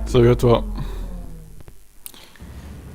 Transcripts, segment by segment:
Salut à toi.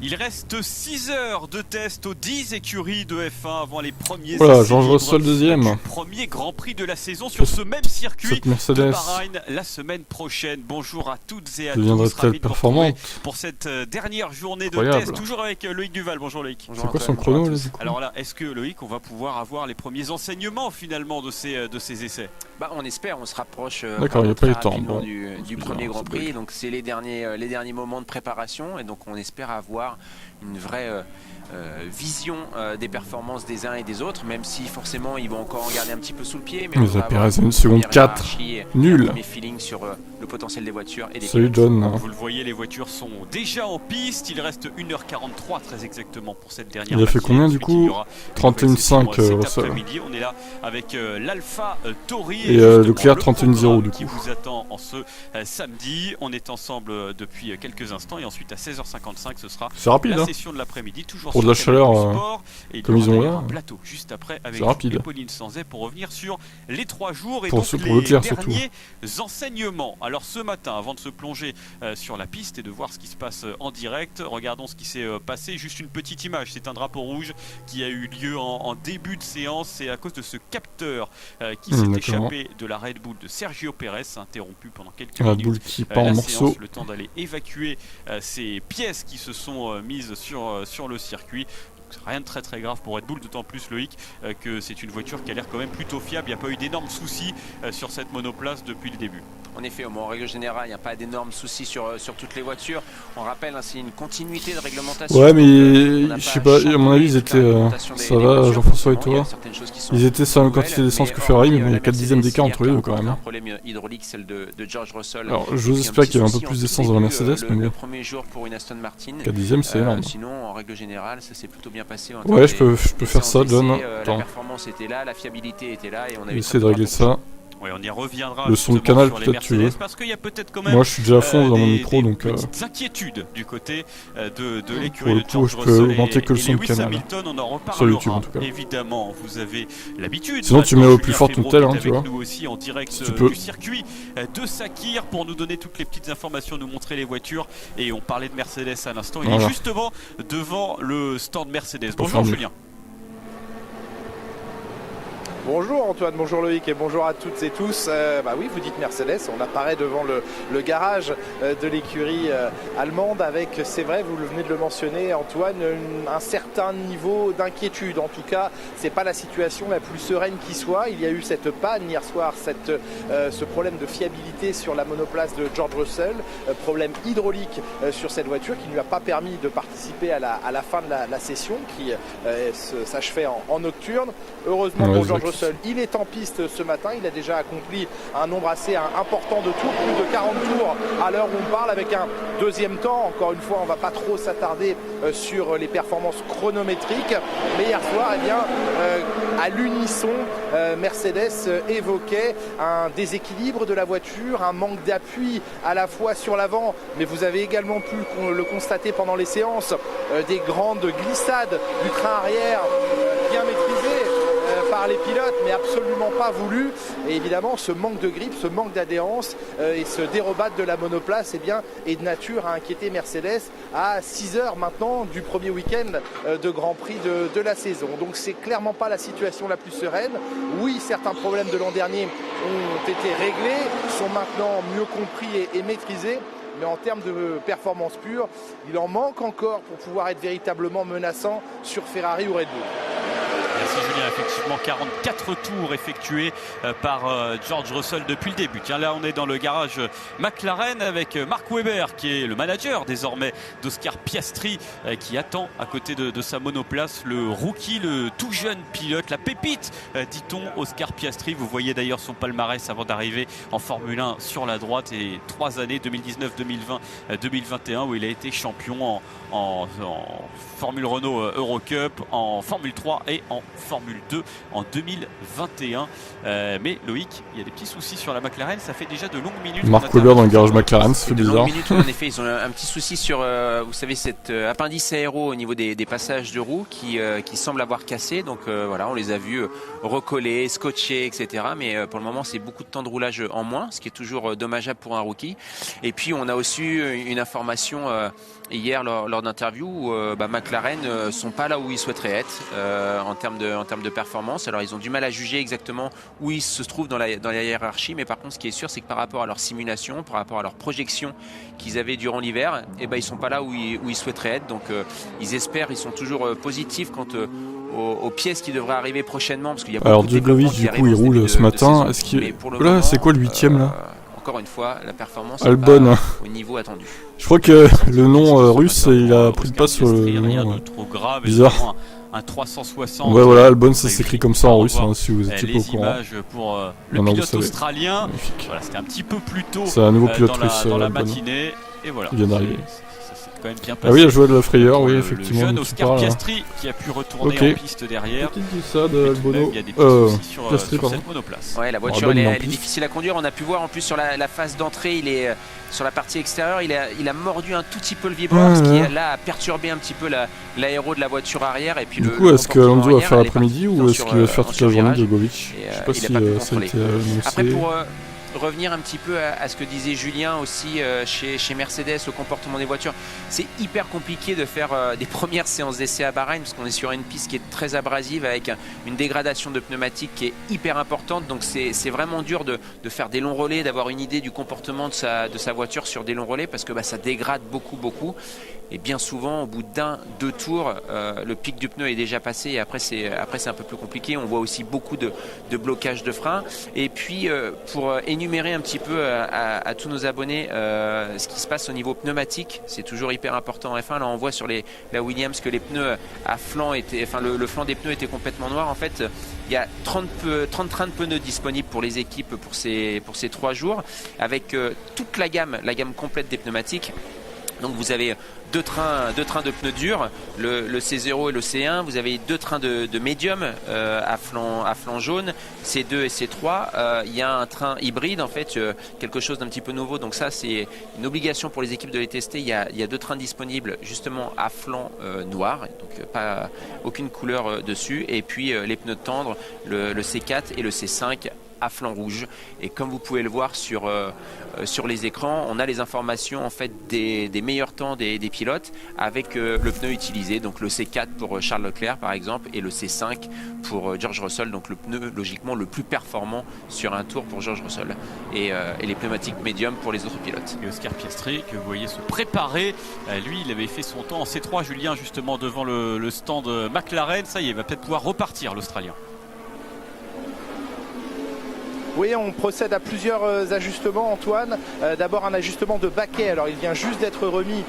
Il reste 6 heures de test aux 10 écuries de F1 avant les premiers voilà, essais George Russell deuxième. Du premier Grand Prix de la saison sur ce même circuit de Bahreïn la semaine prochaine. Bonjour à toutes et à tous, ravi de vous retrouver pour cette dernière journée de test, toujours avec Loïc Duval. Bonjour Loïc. C'est quoi son chrono là, Alors là, est-ce que Loïc, on va pouvoir avoir les premiers enseignements finalement de ces essais? On espère, on se rapproche d'accord, il n'y a pas eu le temps du premier Grand Prix, donc c'est les derniers moments de préparation et donc on espère avoir une vraie vision des performances des uns et des autres, même si forcément ils vont encore en garder un petit peu sous le pied, mais on va avoir une seconde 4, nul. Un premier feeling sur le potentiel des voitures et des Salut John. Vous le voyez, les voitures sont déjà en piste, il reste 1h43 très exactement pour cette dernière. Il a fait combien du coup? 31,5 Russell. On est là avec l'Alpha Tauri et Leclerc 31,0 du coup. Qui vous attend en ce samedi. On est ensemble depuis quelques instants et ensuite à 16h55 ce sera la session de l'après-midi, toujours pour de la chaleur sport, et comme ils ont là. Un plateau juste après avec Pauline Sanzet pour revenir sur les 3 jours et pour donc pour Leclerc, derniers enseignements. Alors ce matin, avant de se plonger sur la piste et de voir ce qui se passe en direct, regardons ce qui s'est passé. Juste une petite image, c'est un drapeau rouge qui a eu lieu en début de séance. C'est à cause de ce capteur qui s'est échappé de la Red Bull de Sergio Pérez, interrompu pendant quelques minutes qui part en morceaux. Le temps d'aller évacuer ces pièces qui se sont mises sur le circuit. Rien de très grave pour Red Bull, d'autant plus Loïc que c'est une voiture qui a l'air quand même plutôt fiable. Il n'y a pas eu d'énormes soucis sur cette monoplace depuis le début. En effet, en règle générale, il n'y a pas d'énormes soucis sur toutes les voitures. On rappelle, c'est une continuité de réglementation. Ouais, mais je sais pas, à mon avis, ils étaient. Ça va, Jean-François et toi? Ils étaient sur la même quantité d'essence que Ferrari, mais il y a 4 dixièmes d'écart entre les deux quand même. Un problème hydraulique, celle de George Russell. Alors, je vous espère qu'il y avait un peu plus d'essence dans la Mercedes, mais le premier jour pour une Aston Martin. 4 dixièmes, c'est énorme. Sinon, en règle générale, ça s'est plutôt bien passé. Ouais, je peux faire ça, John. La performance était là, la fiabilité était là et on a essayé de régler ça. Ouais, on y reviendra. Le son de canal, peut-être tu veux. Parce qu'il y a peut-être quand même. Moi, je suis déjà à fond dans mon micro, donc. Petites inquiétudes du côté de l'écurie de George Russell. Je peux augmenter que le son de canal. Hamilton, on en reparlera. Sur YouTube, en tout cas. Évidemment, vous avez l'habitude. Sinon, tu mets au plus fort tout tel, hein, tu vois. Nous aussi en direct si du circuit de Sakir pour nous donner toutes les petites informations, nous montrer les voitures. Et on parlait de Mercedes à l'instant. Il est justement devant le stand Mercedes. Bonjour Julien. Bonjour Antoine, bonjour Loïc et bonjour à toutes et tous. Oui, vous dites Mercedes, on apparaît devant le garage de l'écurie allemande avec, c'est vrai, vous venez de le mentionner Antoine, un certain niveau d'inquiétude. En tout cas, c'est pas la situation la plus sereine qui soit. Il y a eu cette panne hier soir, ce problème de fiabilité sur la monoplace de George Russell, problème hydraulique sur cette voiture qui ne lui a pas permis de participer à la fin de la session qui s'achevait en nocturne. Heureusement pour George Russell, il est en piste ce matin, il a déjà accompli un nombre assez important de tours, plus de 40 tours à l'heure où on parle avec un deuxième temps. Encore une fois, on ne va pas trop s'attarder sur les performances chronométriques, mais hier soir, à l'unisson, Mercedes évoquait un déséquilibre de la voiture, un manque d'appui à la fois sur l'avant, mais vous avez également pu le constater pendant les séances, des grandes glissades du train arrière bien maîtrisées par les pilotes, mais absolument pas voulu. Et évidemment, ce manque de grippe, ce manque d'adhérence et ce dérobat de la monoplace est de nature à inquiéter Mercedes à 6 heures maintenant du premier week-end de Grand Prix de la saison. Donc c'est clairement pas la situation la plus sereine. Oui, certains problèmes de l'an dernier ont été réglés, sont maintenant mieux compris et maîtrisés. Mais en termes de performance pure, il en manque encore pour pouvoir être véritablement menaçant sur Ferrari ou Red Bull. Merci Julien, effectivement 44 tours effectués par George Russell depuis le début. Tiens, là on est dans le garage McLaren avec Mark Webber qui est le manager désormais d'Oscar Piastri qui attend à côté de sa monoplace le rookie, le tout jeune pilote, la pépite dit-on, Oscar Piastri. Vous voyez d'ailleurs son palmarès avant d'arriver en Formule 1 sur la droite et 3 années 2019, 2020, 2021 où il a été champion en Formule Renault Eurocup, en Formule 3 et en Formule 2 en 2021. Mais Loïc, il y a des petits soucis sur la McLaren, ça fait déjà de longues minutes. Mark Webber dans le garage McLaren, ça fait bizarre. Minutes, en effet, ils ont un petit souci sur, vous savez, cet appendice aéro au niveau des passages de roues qui semble avoir cassé. Donc voilà, on les a vus recoller, scotcher, etc. Mais pour le moment, c'est beaucoup de temps de roulage en moins, ce qui est toujours dommageable pour un rookie. Et puis, on a aussi une information hier lors d'interview où McLaren sont pas là où ils souhaiteraient être en termes de performance. Alors, ils ont du mal à juger exactement où ils se trouvent dans la hiérarchie. Mais par contre, ce qui est sûr, c'est que par rapport à leur simulation, par rapport à leur projection qu'ils avaient durant l'hiver, ils sont pas là où ils souhaiteraient être. Donc, ils espèrent, ils sont toujours positifs quant aux pièces qui devraient arriver prochainement, parce qu'il y a alors Djokovic du coup il roule ce matin. Est-ce qu'il là c'est quoi le 8ème là? Encore une fois, la performance Albon n'est pas au niveau attendu. Je crois que le nom russe il a pris le pas sur le nom bizarre. Un 360. Ouais voilà, Albon ça s'écrit comme ça en russe si vous étiez pas au courant. Les images pour le pilote australien. Voilà, c'était un petit peu plus tôt. C'est un nouveau pilote russe dans la matinée et voilà. Il vient d'arriver. Quand même bien passé. Ah oui, il a joué de la frayeur, oui, effectivement. Le jeune Oscar Piastri qui a pu retourner en piste derrière. Petite glissade d'Albono. Il y a des petits soucis sur cette monoplace. Ouais, la voiture elle est difficile à conduire. On a pu voir en plus sur la phase d'entrée, il est sur la partie extérieure, il a mordu un tout petit peu le vibreur, ce qui là a perturbé un petit peu l'aéro de la voiture arrière. Et puis du coup, est-ce que Alonso va faire l'après-midi ou est-ce qu'il va faire toute la journée de Djokovic? Je sais pas si ça a été annoncé. Après, pour revenir un petit peu à ce que disait Julien aussi chez Mercedes, au comportement des voitures, c'est hyper compliqué de faire des premières séances d'essai à Bahreïn parce qu'on est sur une piste qui est très abrasive avec une dégradation de pneumatiques qui est hyper importante. Donc c'est vraiment dur de faire des longs relais, d'avoir une idée du comportement de sa voiture sur des longs relais parce que ça dégrade beaucoup. Et bien souvent, au bout deux tours, le pic du pneu est déjà passé et après c'est un peu plus compliqué. On voit aussi beaucoup de blocage de frein. Et puis, pour énumérer un petit peu à tous nos abonnés ce qui se passe au niveau pneumatique, c'est toujours hyper important en F1. Là, on voit sur la Williams que les pneus à flanc le flanc des pneus était complètement noir. En fait, il y a 30 trains de pneus disponibles pour les équipes pour ces 3 jours, avec toute la gamme complète des pneumatiques. Donc vous avez deux trains de pneus durs, le C0 et le C1. Vous avez 2 trains de médium à flanc jaune, C2 et C3. Il y a un train hybride en fait, quelque chose d'un petit peu nouveau. Donc ça c'est une obligation pour les équipes de les tester. Il y a 2 trains disponibles justement à flanc noir, donc pas aucune couleur dessus. Et puis les pneus tendres, le C4 et le C5 à flanc rouge. Et comme vous pouvez le voir sur les écrans, on a les informations en fait des meilleurs temps des pilotes avec le pneu utilisé, donc le C4 pour Charles Leclerc par exemple et le C5 pour George Russell, donc le pneu logiquement le plus performant sur un tour pour George Russell et les pneumatiques médium pour les autres pilotes. Et Oscar Piastri que vous voyez se préparer, lui il avait fait son temps en C3, Julien, justement devant le stand McLaren. Ça y est, il va peut-être pouvoir repartir l'Australien. Oui, on procède à plusieurs ajustements, Antoine. D'abord un ajustement de baquet. Alors il vient juste d'être remis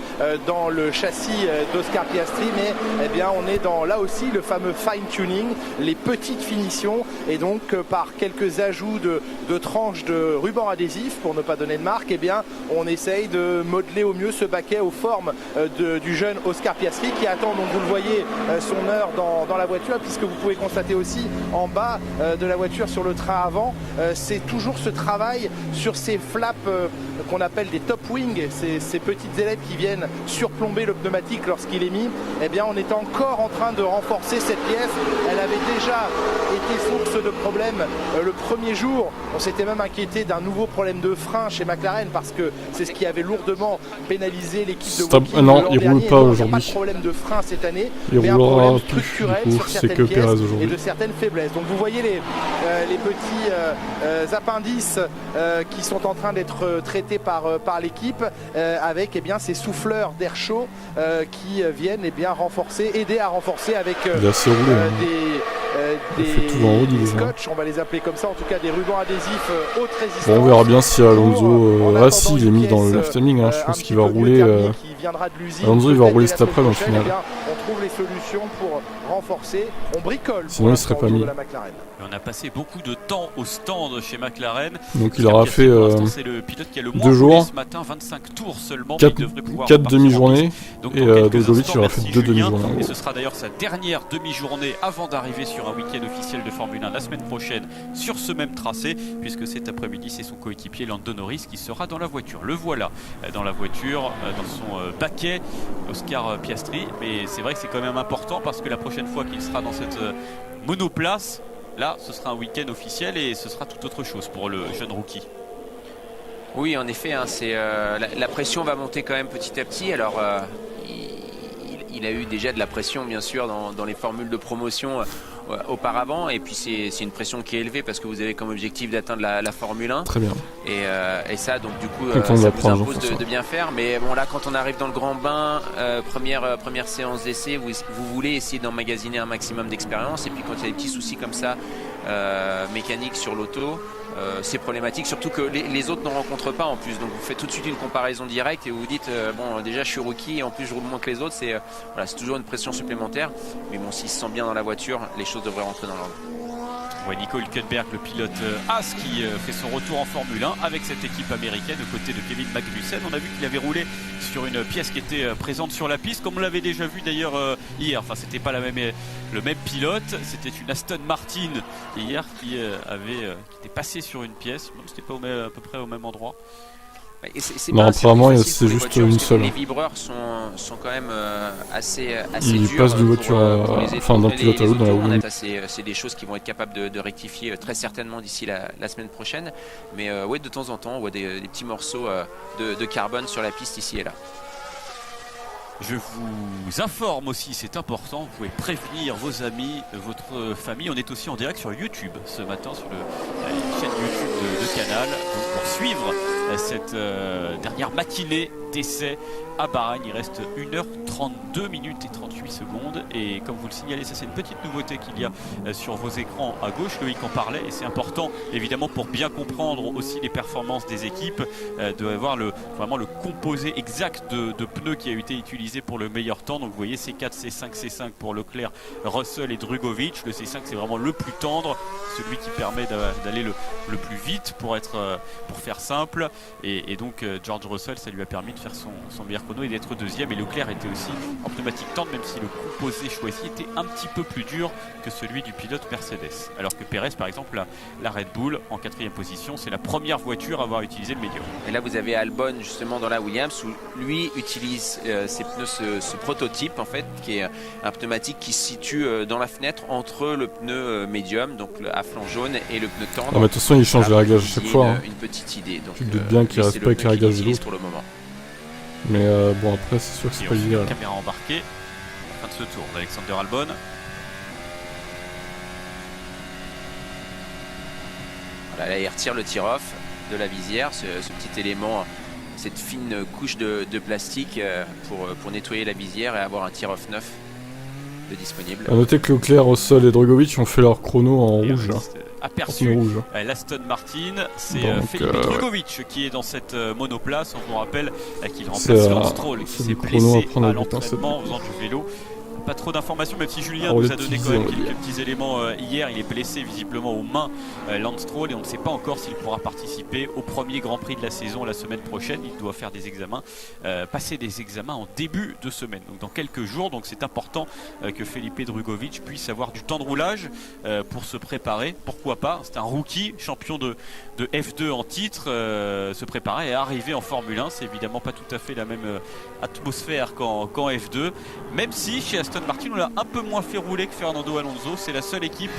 dans le châssis d'Oscar Piastri, mais on est dans là aussi le fameux fine tuning, les petites finitions, et donc par quelques ajouts de tranches de ruban adhésif, pour ne pas donner de marque, on essaye de modeler au mieux ce baquet aux formes du jeune Oscar Piastri qui attend, donc vous le voyez, son heure dans la voiture, puisque vous pouvez constater aussi en bas de la voiture sur le train avant, c'est toujours ce travail sur ces flaps qu'on appelle des top wings, ces petites ailettes qui viennent surplomber le pneumatique lorsqu'il est mis. On est encore en train de renforcer cette pièce. Elle avait déjà été source de problèmes le premier jour. On s'était même inquiété d'un nouveau problème de frein chez McLaren parce que c'est ce qui avait lourdement pénalisé l'équipe de Woki. Non, il roule pas aujourd'hui. Il n'y a pas de problème de frein cette année, mais un problème structurel sur certaines pièces et de certaines faiblesses. Donc vous voyez les petits appendices qui sont en train d'être traités par l'équipe avec ces souffleurs d'air chaud qui viennent aider à renforcer avec des scotch, on va les appeler comme ça, en tout cas des rubans adhésifs haute résistance. Bon, on verra bien si Alonso il est mis dans le left timing, je pense qu'il va rouler viendra de l'usine. Alonso il va rouler cet après au final. Eh bien, on trouve les solutions pour renforcer, on bricole. Sinon il serait pas mis. On a passé beaucoup de temps au stand chez McLaren. Donc il aura fait c'est le pilote qui a le moins 2 jours, ce matin, 25 tours seulement. 4 demi-journées, et Drogovic il aura fait 2 demi-journées. Et ce sera d'ailleurs sa dernière demi-journée avant d'arriver sur un week-end officiel de Formule 1 la semaine prochaine sur ce même tracé, puisque cet après-midi c'est son coéquipier Lando Norris qui sera dans la voiture. Le voilà dans la voiture, dans son baquet, Oscar Piastri. Mais c'est vrai que c'est quand même important parce que la prochaine fois qu'il sera dans cette monoplace, là ce sera un week-end officiel et ce sera tout autre chose pour le jeune rookie. Oui, en effet, hein, la pression va monter quand même petit à petit. Alors, il a eu déjà de la pression, bien sûr, dans les formules de promotion auparavant. Et puis, c'est une pression qui est élevée parce que vous avez comme objectif d'atteindre la Formule 1. Très bien. Et ça, donc, du coup, ça vous impose de bien faire. Mais bon, là, quand on arrive dans le grand bain, première séance d'essai, vous voulez essayer d'emmagasiner un maximum d'expérience. Et puis, quand il y a des petits soucis comme ça, mécaniques sur l'auto, c'est problématique, surtout que les autres n'en rencontrent pas en plus. Donc vous faites tout de suite une comparaison directe et vous vous dites bon, déjà je suis rookie et en plus je roule moins que les autres. C'est toujours une pression supplémentaire. Mais bon, s'il se sent bien dans la voiture, les choses devraient rentrer dans l'ordre. Ouais, Nico Hülkenberg, le pilote Haas qui fait son retour en Formule 1 avec cette équipe américaine aux côtés de Kevin Magnussen. On a vu qu'il avait roulé sur une pièce qui était présente sur la piste, comme on l'avait déjà vu d'ailleurs hier. Enfin, c'était pas le même pilote, c'était une Aston Martin hier qui était passée sur une pièce. C'était pas à peu près au même endroit. Non, apparemment c'est juste une seule. Les vibreurs sont quand même assez il durs. passe de voiture d'un pilote à l'autre dans la roue. C'est des choses qui vont être capables de rectifier très certainement d'ici la semaine prochaine. Mais ouais, de temps en temps on voit des petits morceaux de carbone sur la piste ici et là. Je vous informe aussi, c'est important, vous pouvez prévenir vos amis, votre famille. On est aussi en direct sur YouTube ce matin, sur la chaîne YouTube de Canal, donc pour suivre cette dernière matinée d'essai à Bahreïn. Il reste 1h32 minutes et 38 secondes. Et comme vous le signalez, ça c'est une petite nouveauté qu'il y a sur vos écrans à gauche. Loïc en parlait et c'est important évidemment pour bien comprendre aussi les performances des équipes, de avoir vraiment le composé exact de pneus qui a été utilisé pour le meilleur temps. Donc vous voyez C4, C5, C5 pour Leclerc, Russell et Drugovich. Le C5 c'est vraiment le plus tendre, celui qui permet d'aller le plus vite pour faire simple. Et donc George Russell, ça lui a permis de faire son meilleur chrono et d'être deuxième. Et Leclerc était aussi en pneumatique tendre, même si le composé choisi était un petit peu plus dur que celui du pilote Mercedes. Alors que Perez, par exemple, la Red Bull en 4e position, c'est la première voiture à avoir utilisé le médium. Et là vous avez Albon justement dans la Williams où lui utilise ses pneus, ce prototype en fait, qui est un pneumatique qui se situe dans la fenêtre entre le pneu médium, donc à flanc jaune, et le pneu tendre. Ah, mais de toute façon il change les réglages à chaque fois. Une petite idée. Donc, tu te doutes bien qu'il ne reste pas avec les réglages de l'autre. Pour le moment. Mais bon, après c'est sûr que c'est pas idéal. Caméra embarquée, fin de ce tour d'Alexander Albon. Voilà, là il retire le tir-off de la visière, ce petit élément, cette fine couche de plastique pour nettoyer la visière et avoir un tir-off neuf de disponible. A noter que Leclerc, Russell et Drogovic ont fait leur chrono en rouge. Aperçu l'Aston Martin, c'est Felipe Drugovich qui est dans cette monoplace. On vous rappelle qu'il remplace Lance Stroll qui s'est blessé à l'entraînement en faisant du vélo. Pas trop d'informations, même si Julien nous a donné quand même quelques petits éléments hier. Il est blessé visiblement aux mains, Lance Stroll, et on ne sait pas encore s'il pourra participer au premier Grand Prix de la saison la semaine prochaine. Il doit faire des examens, passer des examens en début de semaine, donc dans quelques jours. Donc c'est important que Felipe Drugovich puisse avoir du temps de roulage pour se préparer. Pourquoi pas, c'est un rookie, champion de F2 en titre, se préparer et arriver en Formule 1. C'est évidemment pas tout à fait la même atmosphère qu'en F2, même si chez Aston Martin on l'a un peu moins fait rouler que Fernando Alonso. C'est la seule équipe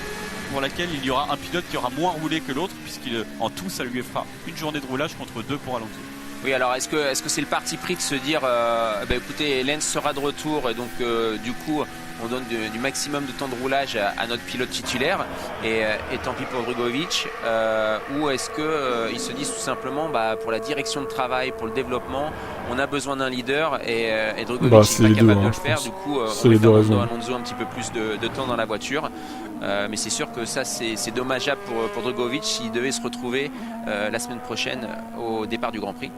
pour laquelle il y aura un pilote qui aura moins roulé que l'autre, puisqu'en tout ça lui fera une journée de roulage contre 2 pour Alonso. Oui, alors est-ce que c'est le parti pris de se dire écoutez, Lance sera de retour et donc du coup on donne du maximum de temps de roulage à notre pilote titulaire et tant pis pour Drugovich, ou est-ce qu'ils se disent tout simplement pour la direction de travail, pour le développement, on a besoin d'un leader et Drugovich n'est pas capable de le faire, du coup on va faire Alonso un petit peu plus de temps dans la voiture. Mais c'est sûr que ça c'est dommageable pour Drugovich s'il devait se retrouver la semaine prochaine au départ du Grand Prix.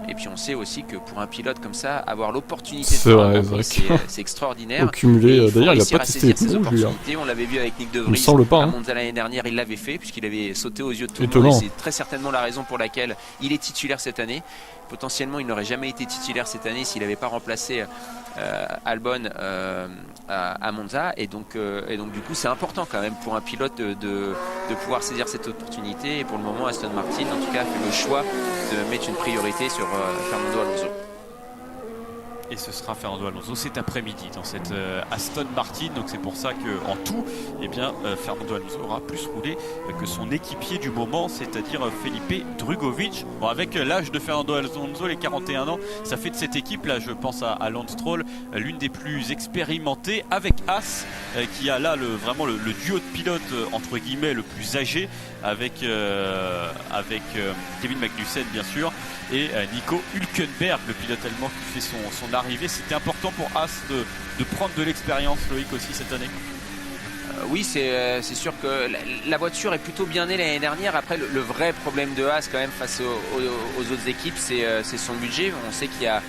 Et puis on sait aussi que pour un pilote comme ça, avoir l'opportunité de faire un Grand Prix, c'est extraordinaire. Au cumulé, d'ailleurs il n'a pas testé les opportunités. On l'avait vu avec Nick De Vries à Monza l'année dernière, il l'avait fait puisqu'il avait sauté aux yeux de tout le monde. C'est très certainement la raison pour laquelle il est titulaire cette année. Potentiellement il n'aurait jamais été titulaire cette année s'il n'avait pas remplacé Albon à Monza, et donc du coup c'est important quand même pour un pilote de pouvoir saisir cette opportunité, et pour le moment Aston Martin en tout cas a fait le choix de mettre une priorité sur Fernando Alonso. Et ce sera Fernando Alonso cet après-midi dans cette Aston Martin. Donc c'est pour ça qu'en tout, Fernando Alonso aura plus roulé que son équipier du moment, c'est-à-dire Felipe Drugovich. Bon, avec l'âge de Fernando Alonso, les 41 ans, ça fait de cette équipe, là je pense à Lance Stroll, l'une des plus expérimentées, avec Haas, qui a là vraiment le duo de pilotes entre guillemets le plus âgé, avec Kevin Magnussen bien sûr, et Nico Hülkenberg, le pilote allemand qui fait son arrivée. C'était important pour Haas de prendre de l'expérience, Loïc, aussi cette année. Oui, c'est sûr que la voiture est plutôt bien née l'année dernière. Après, le vrai problème de Haas quand même face aux autres équipes, c'est son budget. On sait qu'il y a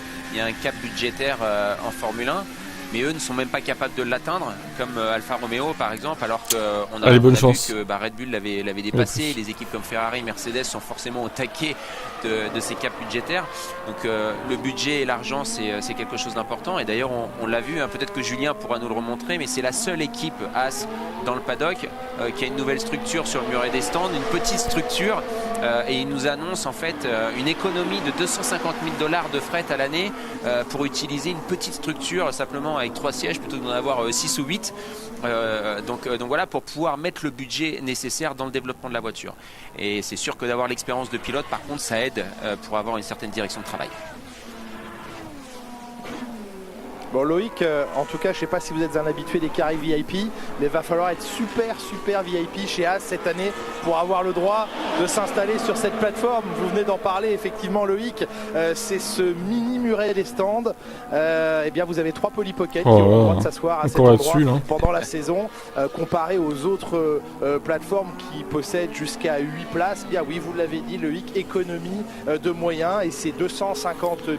un cap budgétaire en Formule 1, mais eux ne sont même pas capables de l'atteindre, comme Alfa Romeo par exemple, alors qu'on a vu que Red Bull l'avait dépassé. Les équipes comme Ferrari, Mercedes sont forcément au taquet de ces caps budgétaires. Donc le budget et l'argent, c'est quelque chose d'important, et d'ailleurs on l'a vu, peut-être que Julien pourra nous le remontrer, mais c'est la seule équipe Haas dans le paddock qui a une nouvelle structure sur le muret des stands, une petite structure, et il nous annonce en fait une économie de 250 000 $ de fret à l'année pour utiliser une petite structure simplement avec 3 sièges plutôt que d'en avoir 6 ou 8. Donc voilà, pour pouvoir mettre le budget nécessaire dans le développement de la voiture. Et c'est sûr que d'avoir l'expérience de pilote, par contre, ça aide pour avoir une certaine direction de travail. Bon, Loïc, en tout cas, je ne sais pas si vous êtes un habitué des carrés VIP, mais il va falloir être super VIP chez Haas cette année pour avoir le droit de s'installer sur cette plateforme. Vous venez d'en parler, effectivement, Loïc. C'est ce mini muret des stands. Eh bien, vous avez 3 polypockets qui ont le droit de s'asseoir à cet endroit pendant la saison. Comparé aux autres plateformes qui possèdent jusqu'à 8 places, bien oui, vous l'avez dit, Loïc, économie de moyens, et c'est 250 000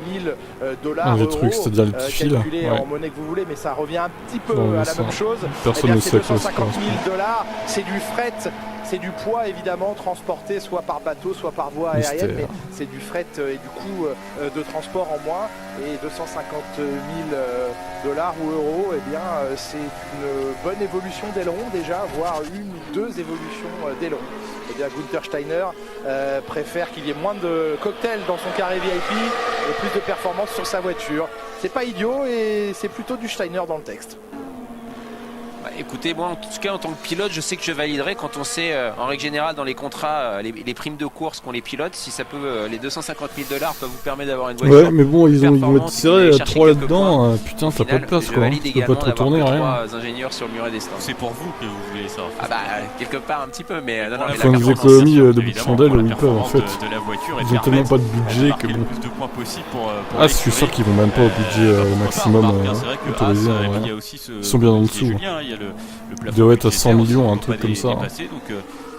$, des trucs, c'est-à-dire le petit fil en monnaie que vous voulez, mais ça revient un petit peu à la même chose. Personne ne sait 250 000 $, c'est du fret, c'est du poids évidemment transporté soit par bateau, soit par voie aérienne, mais c'est du fret et du coût de transport en moins. Et 250 000 $ ou euros, eh bien c'est une bonne évolution d'aileron déjà, voire une ou 2 évolutions d'aileron. Eh bien, Gunther Steiner préfère qu'il y ait moins de cocktails dans son carré VIP et plus de performance sur sa voiture. C'est pas idiot, et c'est plutôt du Steiner dans le texte. Écoutez, moi en tout cas en tant que pilote, je sais que je validerai quand on sait en règle générale dans les contrats les primes de course qu'ont les pilotes. Si ça peut, les 250 000 $ peuvent vous permettre d'avoir une voiture. Ouais, mais bon, ils vont être serrés 3 là-dedans. Putain, t'as pas de place quoi. Tu peux pas te retourner, rien. 3 ingénieurs sur le muret des stands. C'est pour vous que vous voulez ça. Ah bah quelque part un petit peu, mais non, il faut des économies de bout de chandelle où ils peuvent en fait. Ils ont tellement pas de budget que bon. Ah, je suis sûr qu'ils vont même pas au budget maximum autorisé. Ils sont bien en dessous. Il doit être à 100 millions, un truc comme ça. Donc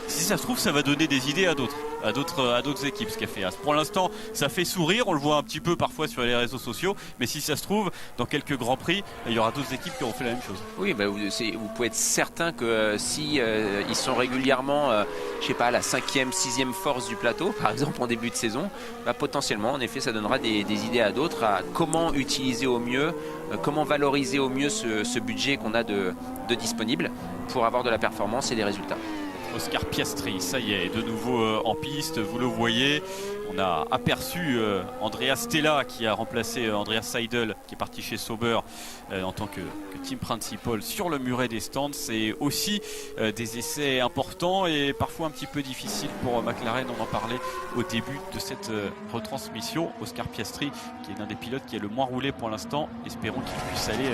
si ça se trouve, ça va donner des idées à d'autres équipes, ce qu'a fait Haas. Pour l'instant, ça fait sourire, on le voit un petit peu parfois sur les réseaux sociaux, mais si ça se trouve, dans quelques grands prix, il y aura d'autres équipes qui auront fait la même chose. Oui, bah, vous pouvez être certain que si ils sont régulièrement, je sais pas, la 5e, 6e force du plateau, par exemple en début de saison, bah, potentiellement, en effet, ça donnera des idées à d'autres à comment utiliser au mieux, comment valoriser au mieux ce budget qu'on a de disponible pour avoir de la performance et des résultats. Oscar Piastri, ça y est, de nouveau en piste, vous le voyez. On a aperçu Andrea Stella qui a remplacé Andreas Seidel qui est parti chez Sauber en tant que team principal sur le muret des stands. C'est aussi des essais importants et parfois un petit peu difficiles pour McLaren. On en parlait au début de cette retransmission. Oscar Piastri qui est l'un des pilotes qui est le moins roulé pour l'instant. Espérons qu'il puisse aller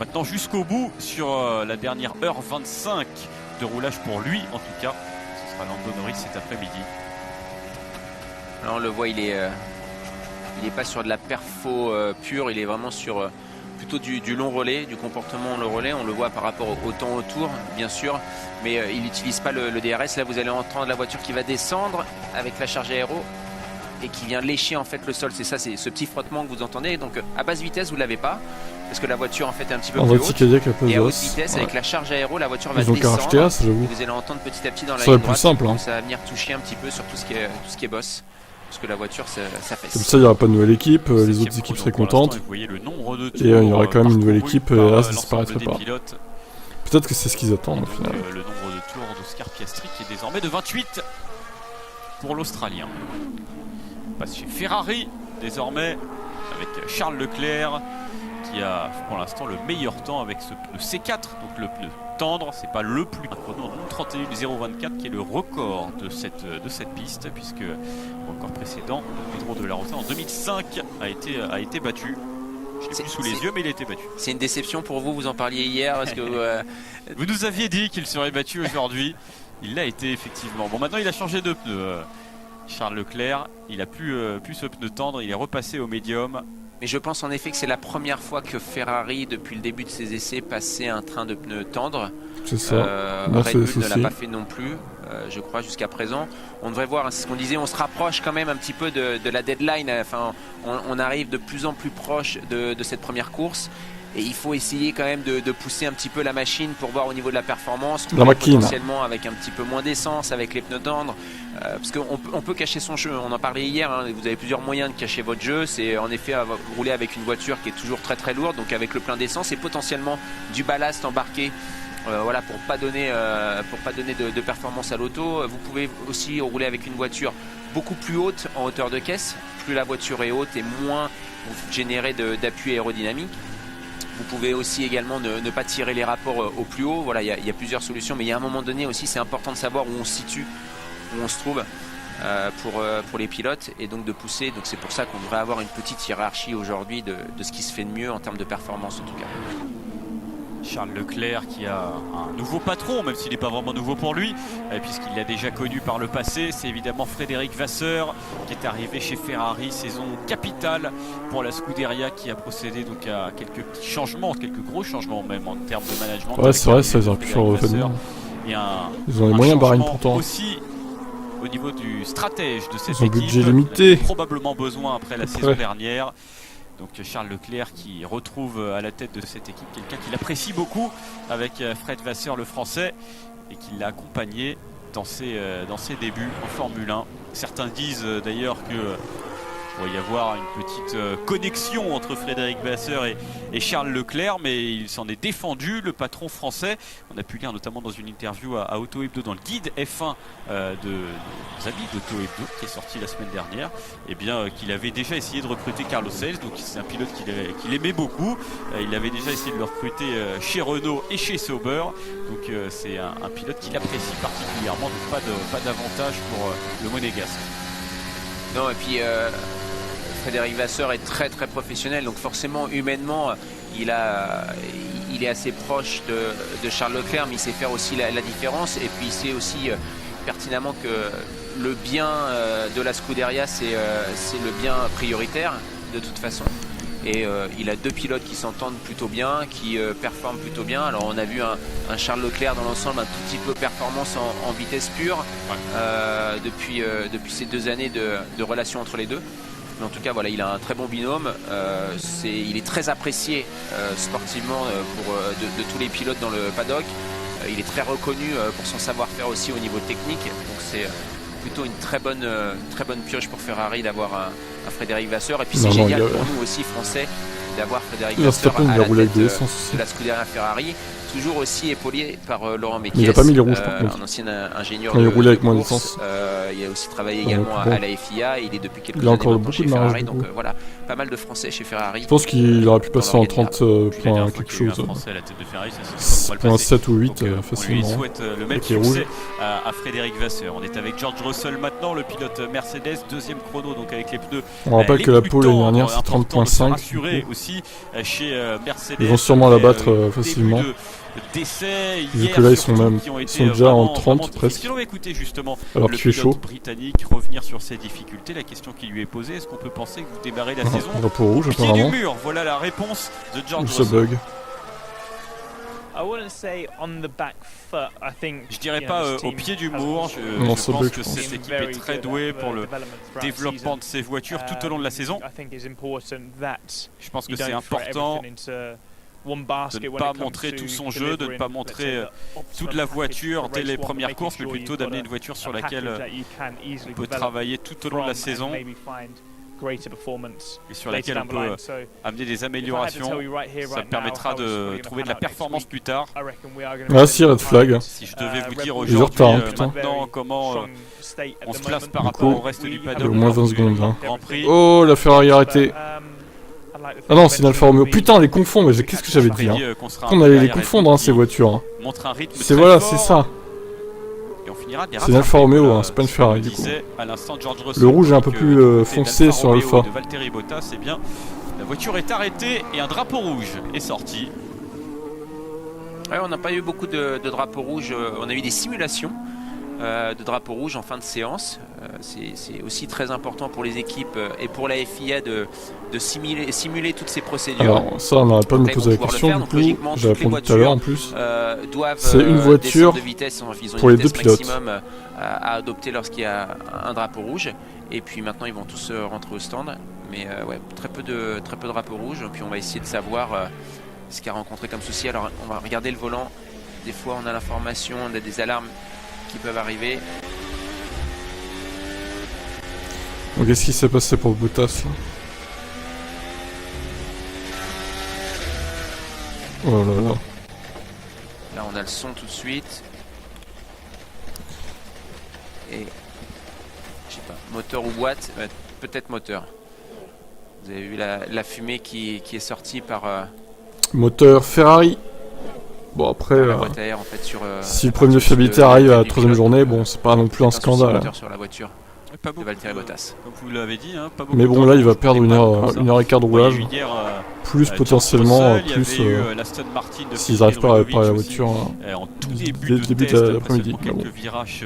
maintenant jusqu'au bout sur la dernière heure 25 de roulage pour lui en tout cas. Ce sera Lando Norris cet après-midi. Alors on le voit, il est pas sur de la perfo pure, il est vraiment sur plutôt du long relais, du comportement le relais. On le voit par rapport au temps autour, bien sûr, mais il n'utilise pas le DRS. Là, vous allez entendre la voiture qui va descendre avec la charge aéro et qui vient lécher en fait le sol. C'est ça, c'est ce petit frottement que vous entendez. Donc à basse vitesse, vous l'avez pas parce que la voiture en fait est un petit peu plus haute. Et à haute vitesse, avec la charge aéro, la voiture va descendre. Vous allez entendre petit à petit dans la ligne droite. Simple, hein. Ça va venir toucher un petit peu sur tout ce qui est boss. Parce que la voiture, ça fesse. Comme ça, il n'y aura pas de nouvelle équipe, les autres équipes seraient contentes. Et il y aura quand même une nouvelle équipe, et là, ça disparaîtrait pas. Peut-être que c'est ce qu'ils attendent au final. Le nombre de tours d'Oscar Piastri qui est désormais de 28 pour l'Australien. On passe chez Ferrari, désormais, avec Charles Leclerc, qui a pour l'instant le meilleur temps avec ce pneu C4, donc le pneu tendre, c'est pas le plus chrono, 31.024 qui est le record de cette piste, puisque le record précédent, Pedro de la Rosa en 2005 a été battu. Je l'ai plus sous les yeux, mais il a été battu. C'est une déception pour vous, vous en parliez hier, parce que vous nous aviez dit qu'il serait battu aujourd'hui. Il l'a été effectivement. Bon, maintenant il a changé de pneu. Charles Leclerc, il a plus ce pneu tendre, il est repassé au médium. Mais je pense en effet que c'est la première fois que Ferrari, depuis le début de ses essais, passait un train de pneus tendres. C'est ça. Red Bull ne l'a pas fait non plus, je crois, jusqu'à présent. On devrait voir, c'est ce qu'on disait, on se rapproche quand même un petit peu de la deadline. Enfin, on arrive de plus en plus proche de cette première course. Et il faut essayer quand même de pousser un petit peu la machine pour voir au niveau de la performance. Potentiellement avec un petit peu moins d'essence, avec les pneus tendres. Parce qu'on peut cacher son jeu. On en parlait hier, hein, vous avez plusieurs moyens de cacher votre jeu. C'est en effet rouler avec une voiture qui est toujours très très lourde, donc avec le plein d'essence et potentiellement du ballast embarqué. Voilà, pour pas donner de performance à l'auto. Vous pouvez aussi rouler avec une voiture beaucoup plus haute en hauteur de caisse. Plus la voiture est haute et moins vous générez d'appui aérodynamique. Vous pouvez aussi également ne pas tirer les rapports au plus haut. Voilà, il y a plusieurs solutions, mais il y a un moment donné aussi, c'est important de savoir où on se situe, où on se trouve pour les pilotes et donc de pousser. Donc c'est pour ça qu'on devrait avoir une petite hiérarchie aujourd'hui de ce qui se fait de mieux en termes de performance en tout cas. Charles Leclerc qui a un nouveau patron, même s'il n'est pas vraiment nouveau pour lui, puisqu'il l'a déjà connu par le passé. C'est évidemment Frédéric Vasseur qui est arrivé chez Ferrari, saison capitale pour la Scuderia, qui a procédé donc à quelques petits changements, quelques gros changements même en termes de management. Ouais, c'est vrai, ça ils auraient pu faire revenir. Ils ont les moyens Bahreïn pourtant. Aussi au niveau du stratège de cette équipe, budget limité. Probablement besoin après la saison dernière. Donc Charles Leclerc qui retrouve à la tête de cette équipe quelqu'un qu'il apprécie beaucoup avec Fred Vasseur le français et qui l'a accompagné dans ses débuts en Formule 1. Certains disent d'ailleurs que il va y avoir une petite connexion entre Frédéric Vasseur et Charles Leclerc, mais il s'en est défendu, le patron français. On a pu lire notamment dans une interview à Auto Hebdo, dans le guide F1 des amis d'Auto Hebdo qui est sorti la semaine dernière, et bien qu'il avait déjà essayé de recruter Carlos Sainz, donc c'est un pilote qu'il aimait beaucoup. Il avait déjà essayé de le recruter chez Renault et chez Sauber, donc c'est un pilote qu'il apprécie particulièrement, donc pas d'avantage pour le Monégasque. Non, et puis Frédéric Vasseur est très très professionnel, donc forcément humainement il est assez proche de Charles Leclerc, mais il sait faire aussi la différence, et puis il sait aussi pertinemment que le bien de la Scuderia c'est le bien prioritaire de toute façon. Et il a deux pilotes qui s'entendent plutôt bien, qui performent plutôt bien. Alors on a vu un Charles Leclerc dans l'ensemble un tout petit peu performance en vitesse pure depuis ces 2 années de relation entre les deux. Mais en tout cas voilà, il a un très bon binôme. Il est très apprécié sportivement de tous les pilotes dans le paddock. Il est très reconnu pour son savoir-faire aussi au niveau technique. Donc c'est plutôt une très bonne pioche pour Ferrari d'avoir un Frédéric Vasseur. Et puis c'est génial pour nous aussi français d'avoir Frédéric Vasseur à la tête de la Scuderia Ferrari, toujours aussi épaulé par Laurent Mekies. Mais il n'a pas mis les rouges par contre. Un ancien ingénieur quand il roulait avec moins course. d'essence. Il a aussi travaillé également à la FIA. Il est depuis quelques années maintenant chez Ferrari. Donc voilà, pas mal de Français chez Ferrari. Je pense qu'il aurait pu passer en 30 points quelque chose. Point 7 ou 8 facilement. On lui souhaite le même succès à Frédéric Vasseur. On est avec George Russell maintenant, le pilote Mercedes, deuxième chrono donc avec les pneus. On rappelle que la pole l'année dernière c'est 30.5. Aussi chez Mercedes. Ils vont sûrement la battre facilement. Vu que là ils sont déjà en 30 presque. Si l'on va écouter justement alors le qu'il fait chaud britannique revenir sur ses difficultés, la question qui lui est posée, est-ce qu'on peut penser que vous démarrez la saison drapeau rouge pied apparemment. du mur? Voilà la réponse de George Russell. Russell. Bug. Je dirais pas au pied du mur, je pense que cette équipe est très douée pour le développement de ses voitures tout au long de la saison. Je pense que c'est important de ne pas montrer tout son jeu, de ne pas montrer toute la voiture dès les premières courses, mais plutôt d'amener une voiture sur laquelle on peut travailler tout au long de la saison et sur laquelle on peut amener des améliorations. Ça permettra de trouver de la performance plus tard. Ah si, red flag. Si je devais vous dire aujourd'hui maintenant comment on se place par rapport au reste du paddock, au moins 20 secondes. Hein. Grand Prix. Oh, la Ferrari arrêtée. Ah non, c'est une Alfa Romeo. Putain, on les confond, mais qu'est-ce que j'avais dit hein. On allait les confondre, hein, ces voitures. C'est voilà, c'est ça. C'est une Alfa Romeo, hein, c'est pas une Ferrari du coup. Le rouge est un peu plus foncé sur Alfa. La voiture est arrêtée et un drapeau rouge est sorti. Ouais, on n'a pas eu beaucoup de drapeaux rouges. On a eu des simulations de drapeaux rouges en fin de séance. C'est aussi très important pour les équipes et pour la FIA de simuler toutes ces procédures. Alors ça, on n'arrête pas de me poser la question, du coup, j'ai répondu tout à l'heure en plus. C'est une voiture de vitesse, pour les deux pilotes. À adopter lorsqu'il y a un drapeau rouge. Et puis maintenant, ils vont tous rentrer au stand. Mais ouais, très peu de drapeaux rouges. Puis on va essayer de savoir ce qu'il a rencontré comme souci. Alors on va regarder le volant. Des fois, on a l'information, on a des alarmes qui peuvent arriver. Donc qu'est-ce qui s'est passé pour Bottas là? Oh là là. Là on a le son tout de suite. Et je sais pas, moteur ou boîte, peut-être moteur. Vous avez vu la fumée qui est sortie par moteur Ferrari. Bon après, la boîte à air, en fait, si le problème de fiabilité arrive à la troisième journée, bon c'est pas non plus un scandale. Sur la voiture de Valtteri Bottas. Comme vous l'avez dit, hein, pas beaucoup. Mais bon là il va perdre une heure et quart de roulage. Plus potentiellement, plus s'ils n'arrivent pas à réparer la voiture en tout début de l'après-midi. Quelques virages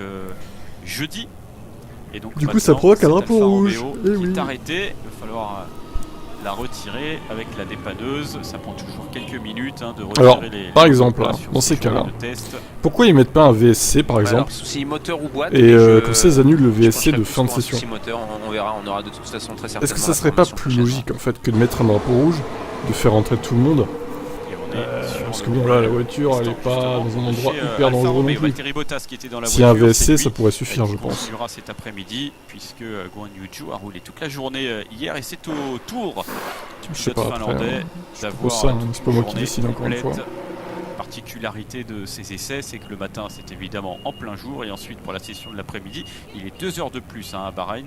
jeudi. Et donc du coup ça provoque un drapeau rouge. Qui est arrêté, il va falloir la retirer avec la dépanneuse. Ça prend toujours quelques minutes de retirer. Alors, par exemple, dans ces cas-là, pourquoi ils mettent pas un VSC par exemple souci moteur ou boîte, et comme ça ils annulent le VSC de fin de session. Moteur, on verra, on aura de toute façon très certainement. Est-ce que ça serait pas plus logique en fait que de mettre un drapeau rouge, de faire rentrer tout le monde? Parce que bon là la voiture elle est pas dans un endroit hyper dangereux non plus. Si y a un VSC ça pourrait suffire je pense. Il cet après-midi puisque Guan Yu Zhou a roulé toute la journée hier et c'est au tour du pilote finlandais d'avoir c'est pas moi qui décide encore une fois. Particularité de ces essais, c'est que le matin c'est évidemment en plein jour et ensuite pour la session de l'après-midi il est 2 heures de plus à Bahreïn.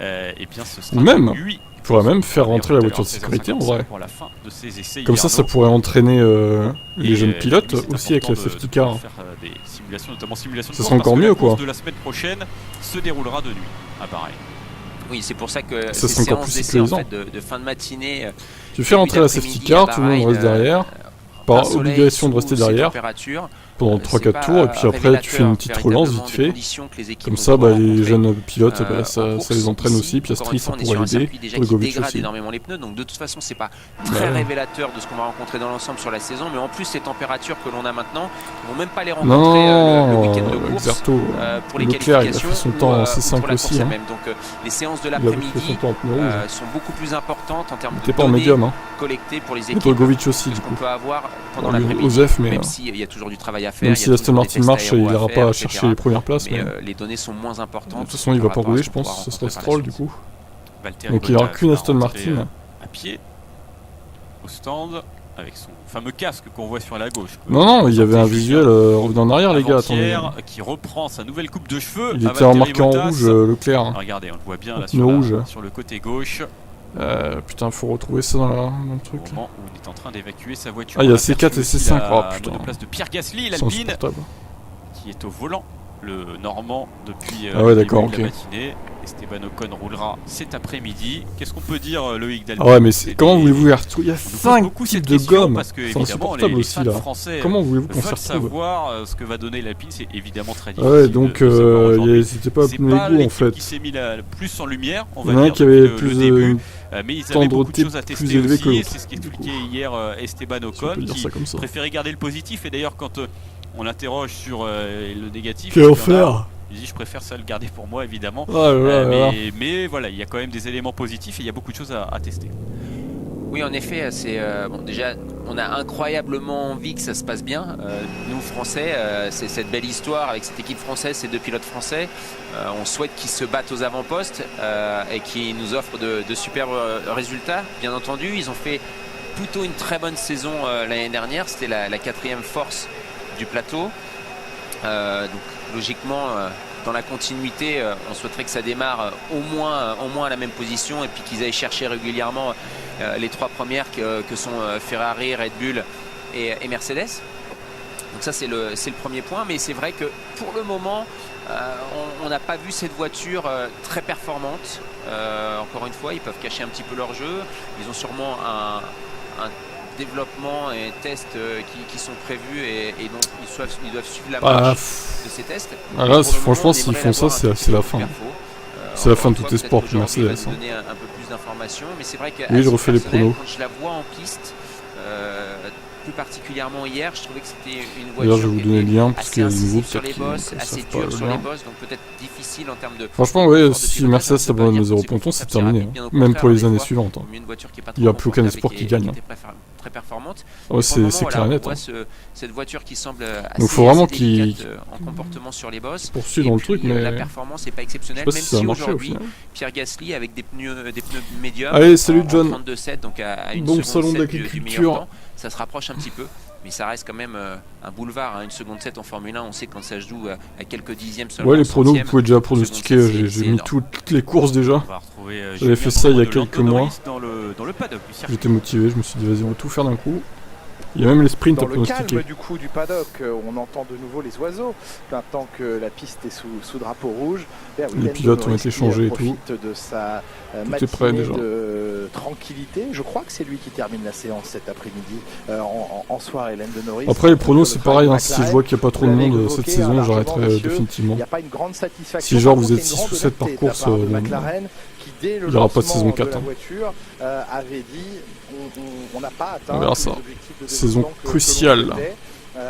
Et bien ce sera même il pourrait même faire rentrer la voiture de sécurité en vrai. Pour la fin de ces essais comme ça pourrait entraîner les jeunes pilotes aussi avec la safety car. Des simulations, notamment simulations de ça sera encore mieux quoi. La course de la semaine prochaine se déroulera de nuit à Bahreïn. Oui, c'est pour ça que ça sera encore plus sécurisant. En fait, de fin de matinée. Tu fais rentrer la safety car, tout le monde reste derrière. Par obligation de rester derrière pendant 3-4 tours et puis après tu fais une petite relance vite fait. Comme ça les jeunes pilotes ça les entraîne aussi. Piastri ça pourrait l'aider. Drogovic aussi. Énormément les pneus, donc de toute façon c'est pas très révélateur de ce qu'on va rencontrer dans l'ensemble sur la saison, mais en plus ces températures que l'on a maintenant, ils vont même pas les rencontrer le week-end de course. Exerto, pour les Leclerc il a qualifications fait son temps en C5 aussi. Donc les séances de l'après-midi sont beaucoup plus importantes en termes de données collectées pour les équipes. Drogovic aussi du coup. coup. Peut avoir pendant l'après-midi, même s'il y a toujours du travail à faire. Même si Aston Martin marche, il n'ira pas chercher les premières places. Mais les données sont moins importantes. De toute façon, il va pas rouler, je pense. Ce sera Stroll du coup. Donc il n'y aura qu'une Aston Martin. À pied. au stand avec son fameux casque qu'on voit sur la gauche. Non, il y avait un visuel revenez en arrière les gars, attendez. Qui reprend sa nouvelle coupe de cheveux. Il était remarqué en rouge, Leclerc. Hein. Regardez, on le voit bien là sur le côté gauche. Putain, faut retrouver ça dans le truc. Au moment où on est en train d'évacuer sa voiture. Ah, il y a C4 et C5. Oh putain. La place de Pierre Gasly, l'Alpine, qui est au volant. Le Normand depuis le début de la matinée. Esteban Ocon roulera cet après-midi. Qu'est-ce qu'on peut dire, Loïc Dalby? Ah ouais, mais comment voulez-vous les retrouver? Il y a 5 types de gomme. C'est insupportable aussi là. Comment voulez-vous qu'on s'y retrouve? Savoir ce que va donner l'Alpine, c'est évidemment très difficile. Ouais, donc c'était pas Pneu en fait. Qui s'est mis plus en lumière, on va dire. Il y en a qui avait plus de mais ils avaient beaucoup de choses à plus tester élevé aussi. Que c'est ce qu'expliquait hier Esteban Ocon, qui préférait garder le positif. Et d'ailleurs, quand on l'interroge sur le négatif, quel enfer! Il dit je préfère ça le garder pour moi évidemment. Mais voilà, il y a quand même des éléments positifs et il y a beaucoup de choses à tester. Oui, en effet, c'est bon, déjà on a incroyablement envie que ça se passe bien. Nous Français, c'est cette belle histoire avec cette équipe française, ces deux pilotes français. On souhaite qu'ils se battent aux avant-postes et qu'ils nous offrent de superbes résultats. Bien entendu, ils ont fait plutôt une très bonne saison l'année dernière. C'était la quatrième force du plateau. Donc logiquement, dans la continuité, on souhaiterait que ça démarre au moins à la même position et puis qu'ils aillent chercher régulièrement les trois premières que sont Ferrari, Red Bull et Mercedes. Donc ça c'est le premier point, mais c'est vrai que pour le moment on n'a pas vu cette voiture très performante. Encore une fois, ils peuvent cacher un petit peu leur jeu. Ils ont sûrement un développement et tests qui sont prévus et donc ils doivent suivre la marche de ces tests. Là, franchement, s'ils font ça, c'est la fin. C'est la fin de tout espoir pour Mercedes. Donner un peu plus d'informations, mais c'est vrai que je refais les pronos. Quand je la vois en piste, plus particulièrement hier, je trouvais que c'était une voiture. D'ailleurs, je vais vous donner le lien parce qu'il y a des nouveaux sur les bosses, assez dur sur les bosses, donc peut-être difficile en termes de. Franchement, ouais, si Mercedes s'abandonne à 0 ponton, c'est terminé. Même pour les années suivantes. Il n'y a plus aucun espoir qui gagne. Très performante. Ouais, c'est clair et net. Cette voiture qui semble donc faut vraiment qu'il en comportement sur les bosses. Poursuit dans le truc, mais la performance n'est pas exceptionnelle, même si aujourd'hui Pierre Gasly avec des pneus médiums. Allez, salut John. 32,7 donc à une bon seconde salon 7 d'agriculture. Ça se rapproche un petit peu, mais ça reste quand même un boulevard. Une seconde 7 en Formule 1, on sait quand ça se joue à quelques dixièmes seulement. Ouais, les pronos, vous pouvez déjà pronostiquer. J'ai mis toutes les courses déjà. J'avais fait ça il y a quelques mois. J'étais motivé, je me suis dit vas-y, on va tout faire d'un coup. Il y a même les sprints à pronostiquer. Dans le calme du coup du paddock, on entend de nouveau les oiseaux. Tant que la piste est sous drapeau rouge. Les pilotes ont été changés et tout. De sa tout est prêt déjà. De tranquillité. Je crois que c'est lui qui termine la séance cet après-midi en soirée, Lando Norris. Après les pronos c'est pareil, si je vois qu'il n'y a pas trop de monde cette saison, j'arrêterai définitivement. Il n'y a pas une grande satisfaction. Si genre vous êtes 6 ou 7 par course, il n'y aura pas de saison 4. La voiture avait dit on n'a pas atteint les objectifs de saison cruciale.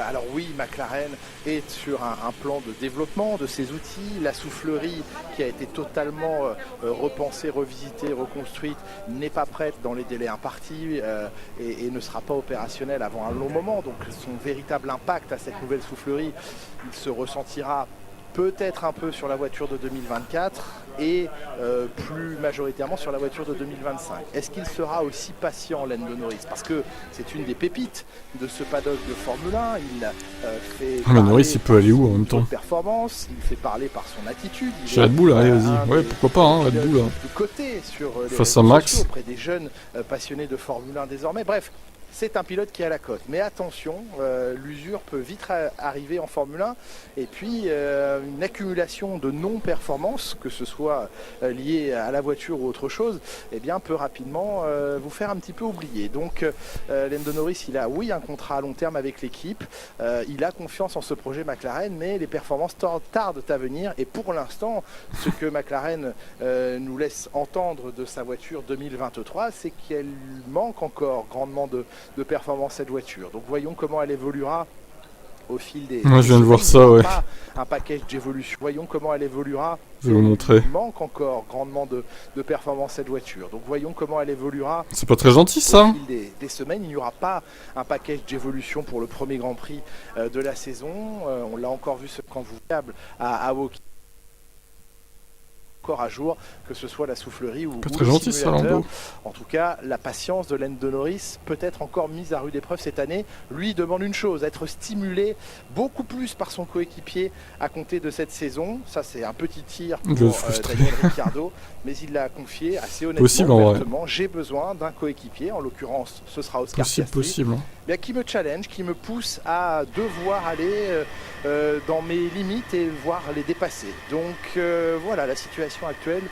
Alors oui, McLaren est sur un plan de développement de ses outils. La soufflerie qui a été totalement repensée, revisitée, reconstruite n'est pas prête dans les délais impartis et ne sera pas opérationnelle avant un long moment. Donc son véritable impact à cette nouvelle soufflerie, il se ressentira peut-être un peu sur la voiture de 2024 et plus majoritairement sur la voiture de 2025. Est-ce qu'il sera aussi patient, Lando Norris? Parce que c'est une des pépites de ce paddock de Formule 1. Il fait mais Norris, il peut aller où en même temps? Performance, il fait parler par son attitude. Chez Red Bull, allez, vas-y. Ouais, pourquoi pas, Red Bull. Côté sur face à Max, auprès des jeunes passionnés de Formule 1 désormais. Bref. C'est un pilote qui a la cote. Mais attention, l'usure peut vite arriver en Formule 1. Et puis, une accumulation de non-performances, que ce soit liée à la voiture ou autre chose, eh bien, peut rapidement vous faire un petit peu oublier. Donc, Lando Norris, il a, oui, un contrat à long terme avec l'équipe. Il a confiance en ce projet McLaren, mais les performances tardent à venir. Et pour l'instant, ce que McLaren nous laisse entendre de sa voiture 2023, c'est qu'elle manque encore grandement de performance cette voiture. Donc voyons comment elle évoluera au fil des... Moi je viens de voir ça, ouais. Un package d'évolution. Voyons comment elle évoluera. Je vais vous montrer. Il manque encore grandement de performance cette voiture. Donc voyons comment elle évoluera. C'est pas très gentil ça. Au fil des semaines, il n'y aura pas un package d'évolution pour le premier Grand Prix de la saison. On l'a encore vu ce camp vous à Woki. encore à jour, que ce soit la soufflerie ou très le gentil, ça, simulateur. Lando. En tout cas, la patience de Lando Norris peut être encore mise à rude épreuve cette année. Lui demande une chose, être stimulé beaucoup plus par son coéquipier à compter de cette saison. Ça, c'est un petit tir pour Daniel Ricciardo, mais il l'a confié assez honnêtement, ouvertement. J'ai besoin d'un coéquipier, en l'occurrence, ce sera Oscar Piastri, bien, qui me challenge, qui me pousse à devoir aller dans mes limites et voir les dépasser. Donc voilà la situation actuelle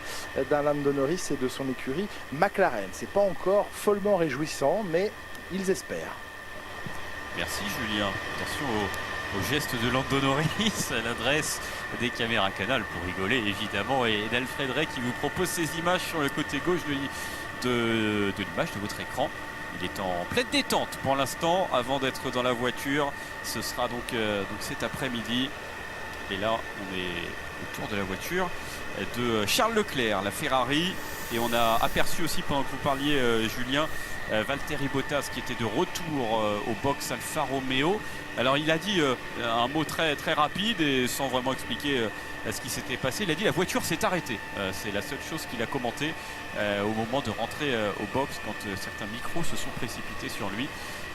d'un Lando Norris et de son écurie McLaren. C'est pas encore follement réjouissant, mais ils espèrent. Merci Julien. Attention au geste de Lando Norris à l'adresse des caméras Canal pour rigoler évidemment, et d'Alfred Ray qui vous propose ces images sur le côté gauche de l'image de votre écran. Il est en pleine détente pour l'instant avant d'être dans la voiture. Ce sera donc cet après-midi. Et là, on est autour de la voiture de Charles Leclerc, la Ferrari. Et on a aperçu aussi, pendant que vous parliez, Julien, Valtteri Bottas qui était de retour au box Alfa Romeo. Alors il a dit un mot très, très rapide et sans vraiment expliquer ce qui s'était passé. Il a dit la voiture s'est arrêtée. C'est la seule chose qu'il a commenté au moment de rentrer au box quand certains micros se sont précipités sur lui.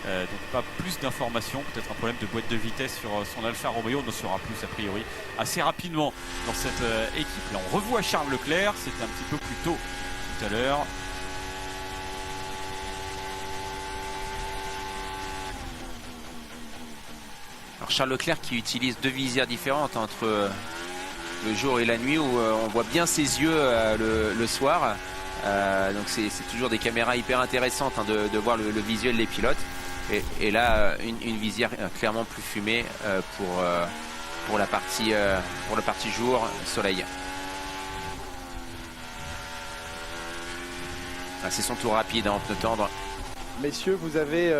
Donc pas plus d'informations, peut-être un problème de boîte de vitesse sur son Alfa Romeo. On en saura plus a priori assez rapidement dans cette équipe. Là on revoit Charles Leclerc, c'était un petit peu plus tôt tout à l'heure. Alors Charles Leclerc qui utilise deux visières différentes entre le jour et la nuit, où on voit bien ses yeux le soir. Donc c'est toujours des caméras hyper intéressantes de voir le visuel des pilotes. Et là une visière clairement plus fumée pour la partie jour, soleil. Ah, c'est son tour rapide en pneu tendre. Messieurs, vous avez...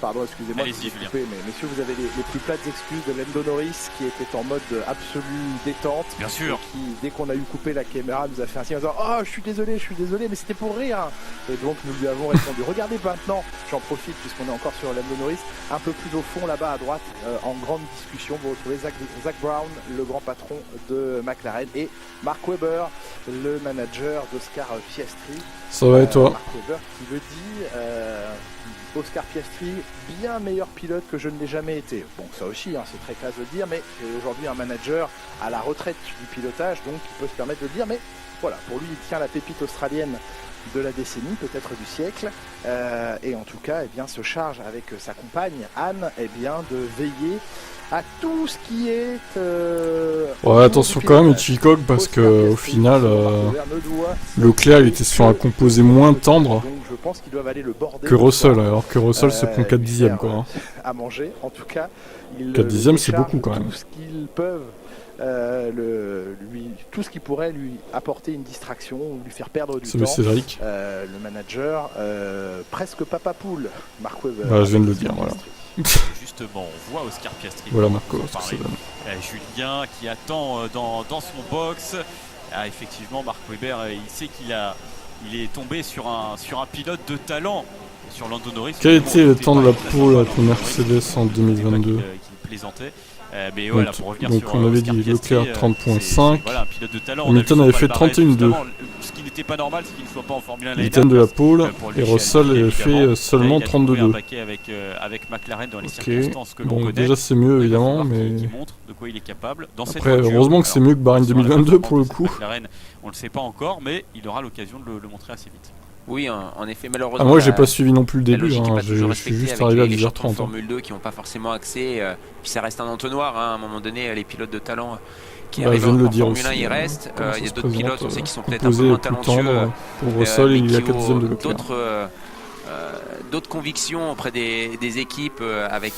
Pardon, excusez-moi de vous couper, mais messieurs, vous avez les plus plates excuses de Lando Norris qui était en mode absolue détente. Bien sûr. Qui, dès qu'on a eu coupé la caméra, nous a fait un signe en disant « Oh, je suis désolé, mais c'était pour rire !» Et donc, nous lui avons répondu. Regardez maintenant, j'en profite puisqu'on est encore sur Lando Norris, un peu plus au fond, là-bas à droite, en grande discussion, vous retrouvez Zach Brown, le grand patron de McLaren, et Mark Webber, le manager d'Oscar Piastri. Ça va et toi? Mark Webber qui le dit... Oscar Piastri, bien meilleur pilote que je ne l'ai jamais été. Bon, ça aussi, c'est très classe de le dire, mais c'est aujourd'hui un manager à la retraite du pilotage, donc il peut se permettre de le dire. Mais voilà, pour lui, il tient la pépite australienne de la décennie, peut-être du siècle, et en tout cas, se charge avec sa compagne Anne, de veiller à tout ce qui est... ouais, attention quand même, Hitchcock, parce que au final, Leclerc il était sur un composé moins tendre que Russell, alors que Russell se prend 4 dixièmes quoi. À manger, en tout cas. 4 dixièmes, c'est beaucoup quand même. Tout ce qu'ils peuvent, tout ce qui pourrait lui apporter une distraction ou lui faire perdre du temps. Cédric. Le manager, presque papa poule, Mark Webber. Bah, je viens de le dire, voilà. Justement, on voit Oscar Piastri. Voilà Marco, Julien qui attend dans son box. Ah, effectivement, Mark Webber, il sait qu'il est tombé sur un pilote de talent, sur Lando Norris. Quel était le temps de la pole pour Mercedes en 2022? Qui plaisantait. Mais voilà, pour revenir donc sur on avait Oscar dit Piastri, Leclerc 30.5. Voilà, un pilote de talent. Hamilton avait fait 31.2. Ce qui n'était pas normal, c'est qu'il ne soit pas en Formule 1. Hamilton de la pole et Russell avait fait seulement 32.2. Avec McLaren dans les circonstances que l'on connaît. Déjà c'est mieux évidemment, mais qui montre de quoi il est capable. Dans cette après, voiture, heureusement que c'est mieux que Bahreïn 2022 pour le coup. McLaren, on le sait pas encore, mais il aura l'occasion de le montrer assez vite. Oui, en effet, malheureusement. Moi, j'ai pas suivi non plus le début. Je suis juste arrivé à 10h30. Formule 2 qui n'ont pas forcément accès. Puis ça reste un entonnoir. À un moment donné, les pilotes de talent qui arrivent en Formule 1, ils restent. Il y a d'autres pilotes, on sait, qui sont peut-être un peu moins talentueux. Pour Russell, il y a 4 dixièmes de Leclerc. D'autres convictions auprès des équipes avec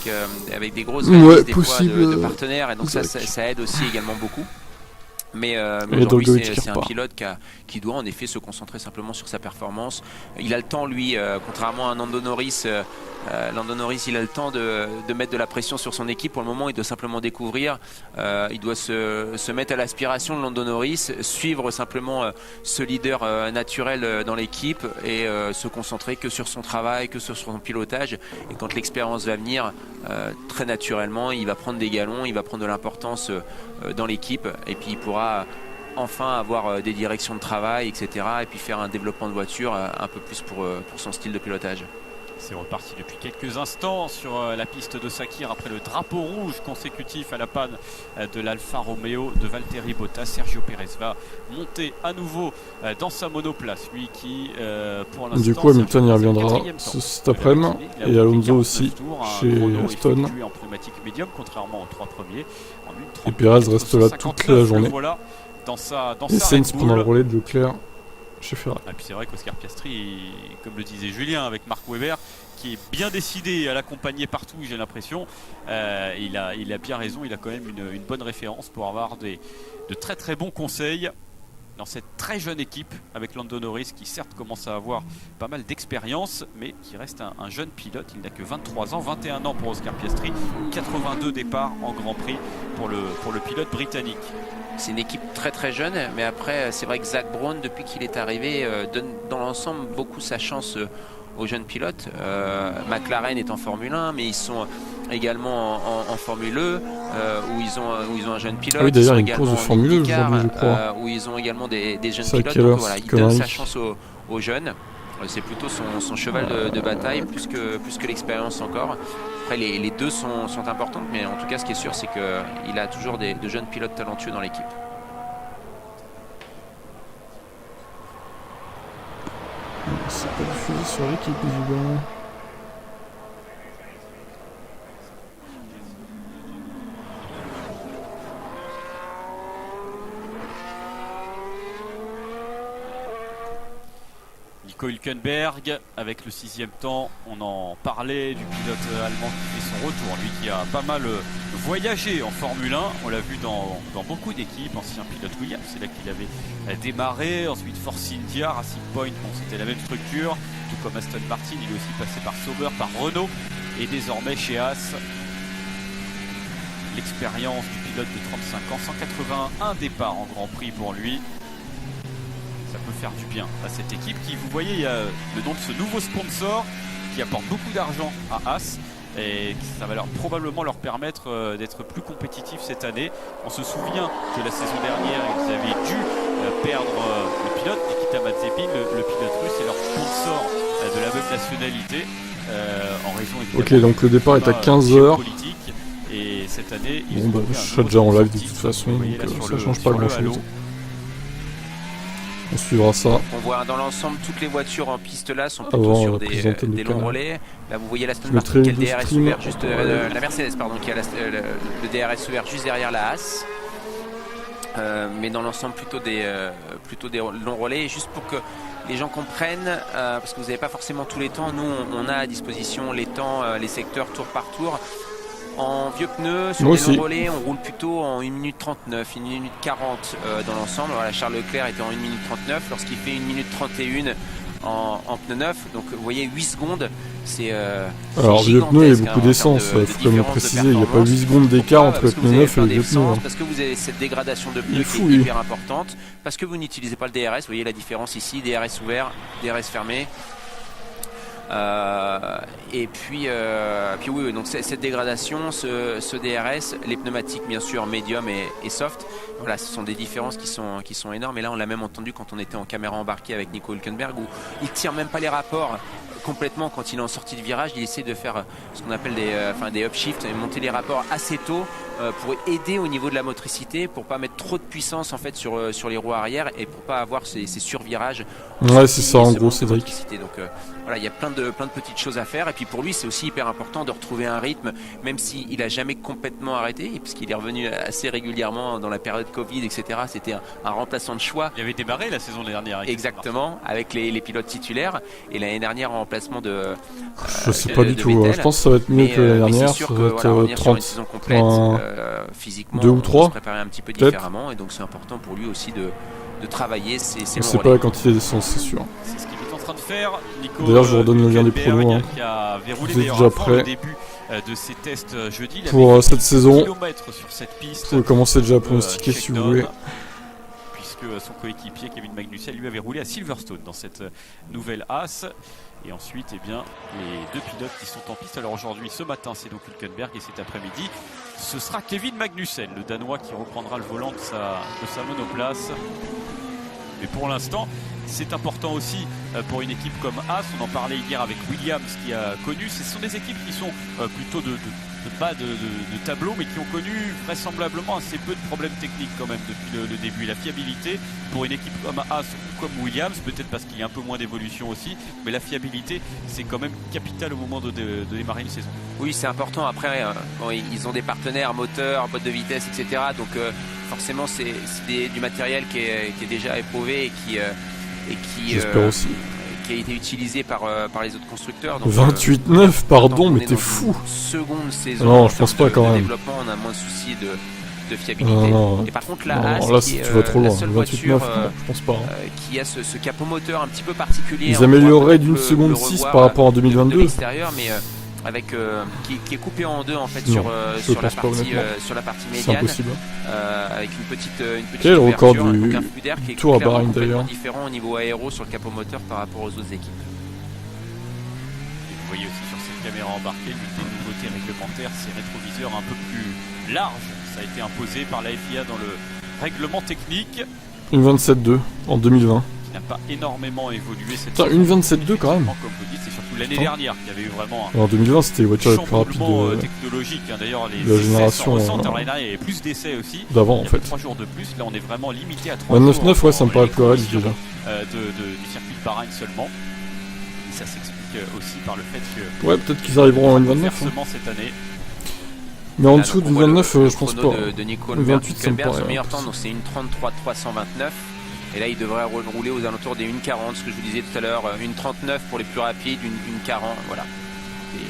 des grosses valises des fois de partenaires. Et donc ça aide aussi également beaucoup. Mais aujourd'hui, c'est un pilote qui doit en effet se concentrer simplement sur sa performance. Il a le temps, lui, contrairement à Lando Norris. Lando Norris, il a le temps de mettre de la pression sur son équipe. Pour le moment, il doit simplement découvrir. Il doit se mettre à l'aspiration de Lando Norris, suivre simplement ce leader naturel dans l'équipe et se concentrer que sur son travail, que sur son pilotage. Et quand l'expérience va venir, très naturellement, il va prendre des galons, il va prendre de l'importance dans l'équipe et puis il pourra enfin avoir des directions de travail, etc. Et puis faire un développement de voiture un peu plus pour son style de pilotage. C'est reparti depuis quelques instants sur la piste de Sakir après le drapeau rouge consécutif à la panne de l'Alfa Romeo de Valtteri Bottas. Sergio Pérez va monter à nouveau dans sa monoplace, lui qui pour l'instant... Du coup Hamilton y reviendra cet après-midi et Alonso aussi chez Aston. En pneumatique médium contrairement aux 3 premiers. Et Pérez reste là toute la journée. Voilà, dans et Sainz pendant le relais de Leclerc chez Ferrari. Et puis c'est vrai qu'Oscar Piastri, comme le disait Julien avec Mark Webber, qui est bien décidé à l'accompagner partout, j'ai l'impression, il a bien raison, il a quand même une bonne référence pour avoir de très très bons conseils dans cette très jeune équipe avec Lando Norris qui certes commence à avoir pas mal d'expérience mais qui reste un jeune pilote. Il n'a que 23 ans, 21 ans pour Oscar Piastri, 82 départs en Grand Prix pour le pilote britannique. C'est une équipe très très jeune, mais après c'est vrai que Zak Brown depuis qu'il est arrivé donne dans l'ensemble beaucoup sa chance aux jeunes pilotes. McLaren est en Formule 1, mais ils sont également en Formule E, où ils ont un jeune pilote. Ah oui, d'ailleurs, il y a une course de Formule E aujourd'hui, je crois. Où ils ont également des jeunes pilotes. Donc voilà, il donne sa chance aux jeunes. C'est plutôt son cheval de bataille, plus que l'expérience encore. Après, les deux sont importantes, mais en tout cas, ce qui est sûr, c'est qu'il a toujours de jeunes pilotes talentueux dans l'équipe. C'est pas diffusé sur l'équipe, visiblement. Nico Hülkenberg avec le 6e temps, on en parlait du pilote allemand qui fait son retour, lui qui a pas mal voyagé en Formule 1, on l'a vu dans beaucoup d'équipes, ancien pilote Williams, c'est là qu'il avait démarré, ensuite Force India, Racing Point, bon, c'était la même structure, tout comme Aston Martin, il est aussi passé par Sauber, par Renault et désormais chez Haas. L'expérience du pilote de 35 ans, 181 départs en Grand Prix pour lui. Ça peut faire du bien à cette équipe qui, vous voyez, il y a le nom de ce nouveau sponsor qui apporte beaucoup d'argent à Haas et ça va probablement leur permettre d'être plus compétitifs cette année. On se souvient que la saison dernière ils avaient dû perdre le pilote Nikita Mazepin, le pilote russe, et leur sponsor de la même nationalité en raison évidemment. Ok, donc le départ est à 15h. Et cette année, bon, je serai déjà en live de toute façon, donc ça change pas grand chose. On suivra ça. On voit dans l'ensemble toutes les voitures en piste là sont plutôt sur des longs relais. Là vous voyez l'Aston Martin qui a le DRS ouvert juste la Mercedes pardon qui a le DRS ouvert juste derrière la Haas. Mais dans l'ensemble plutôt des longs relais. Et juste pour que les gens comprennent, parce que vous n'avez pas forcément tous les temps, nous on a à disposition les temps, les secteurs tour par tour. En vieux pneus, sur les longs relais, on roule plutôt en 1 minute 39, 1 minute 40 dans l'ensemble. Voilà, Charles Leclerc était en 1 minute 39 lorsqu'il fait 1 minute 31 en pneu neuf. Donc vous voyez 8 secondes, c'est alors vieux pneu, il y a beaucoup d'essence, il faut quand même préciser, il n'y a pas 8 secondes d'écart entre le pneu neuf et le vieux pneu. Parce que vous avez cette dégradation de pneu qui est hyper importante, parce que vous n'utilisez pas le DRS, vous voyez la différence ici, DRS ouvert, DRS fermé. Et puis oui, donc cette dégradation, ce DRS, les pneumatiques bien sûr médium et soft, voilà, ce sont des différences qui sont énormes. Et là on l'a même entendu quand on était en caméra embarquée avec Nico Hülkenberg, où il tire même pas les rapports complètement quand il est en sortie de virage. Il essaie de faire ce qu'on appelle des upshifts et monter les rapports assez tôt pour aider au niveau de la motricité, pour pas mettre trop de puissance en fait sur les roues arrière et pour pas avoir ces survirages. Ouais, c'est ça en gros, Cédric. Donc voilà, il y a plein de petites choses à faire. Et puis pour lui, c'est aussi hyper important de retrouver un rythme, même s'il a jamais complètement arrêté, puisqu'il est revenu assez régulièrement dans la période Covid, etc. C'était un remplaçant de choix. Il avait démarré la saison dernière. Exactement, avec les pilotes titulaires. Et l'année dernière en remplacement de. Je sais pas du tout. Vettel. Je pense que ça va être mieux que l'année dernière. C'est sûr que revenir sur une saison complète, physiquement, 2 ou 3, se préparer un petit peu différemment. Et donc c'est important pour lui aussi de travailler ses longs relais. C'est pas la quantité d'essence, c'est sûr. C'est ce qu'il est en train de faire. D'ailleurs, je vous redonne le lien des pronos. Hein. Vous êtes déjà prêts de ces tests jeudi. Pour cette saison. Sur cette piste, vous pouvez commencer déjà à pronostiquer si vous voulez. puisque son coéquipier Kevin Magnussen lui avait roulé à Silverstone dans cette nouvelle Haas. Et ensuite, eh bien, les deux pilotes qui sont en piste. Alors aujourd'hui, ce matin, c'est donc Hülkenberg et cet après-midi, ce sera Kevin Magnussen, le Danois qui reprendra le volant de sa monoplace. Mais pour l'instant, c'est important aussi pour une équipe comme Haas. On en parlait hier avec Williams qui a connu. Ce sont des équipes qui sont plutôt de bas de tableau, mais qui ont connu vraisemblablement assez peu de problèmes techniques quand même depuis le début. Et la fiabilité pour une équipe comme Haas ou comme Williams, peut-être parce qu'il y a un peu moins d'évolution aussi, mais la fiabilité c'est quand même capital au moment de démarrer une saison. Oui, c'est important. Après, bon, ils ont des partenaires, moteurs, boîte de vitesse, etc. Donc forcément c'est du matériel qui est déjà éprouvé et qui j'espère aussi, qui a été utilisé par les autres constructeurs. 28-9, pardon, mais t'es fou. Seconde saison. Non, je pense pas quand même. Développement, on a moins de soucis de fiabilité. Non. Et par contre, la Haas, là, qui est tu vas trop loin. la seule 28-9, voiture je pense pas. qui a ce capot moteur un petit peu particulier. Ils amélioreraient d'une seconde 6 par rapport à 2022. L'extérieur, mais avec qui est coupé en deux en fait sur la partie médiane. C'est impossible. Avec une petite quel record donc un flux d'air qui est Tour à Bahreïn complètement d'ailleurs différent au niveau aéro sur le capot moteur par rapport aux autres équipes. Et vous voyez aussi sur cette caméra embarquée l'une des nouveautés réglementaires, ces rétroviseurs un peu plus larges. Ça a été imposé par la FIA dans le règlement technique. Une 27.2 en 2020. Qui n'a pas énormément évolué cette saison. Une 27.2 quand même. Comme vous dites, c'est surtout l'année dernière qu'il y avait eu vraiment en 2020 c'était les voitures les plus rapides technologique. D'ailleurs les la génération l'année dernière il y avait plus d'essais aussi. D'avant en fait. 3 jours de plus, là on est vraiment limité à 3 jours. 29.9 ouais, ça me paraît plus réaliste déjà. Du circuit de Bahreïn seulement. Et ça s'explique aussi par le fait que ouais, peut-être qu'ils arriveront à une 29 cette année. Mais en dessous du 29, je pense pas. De Nico 28, ça me paraît. Son meilleur temps, donc c'est une 33.329. Et là, il devrait rouler aux alentours des 1.40, ce que je vous disais tout à l'heure. Une 39 pour les plus rapides, une 40, voilà. Et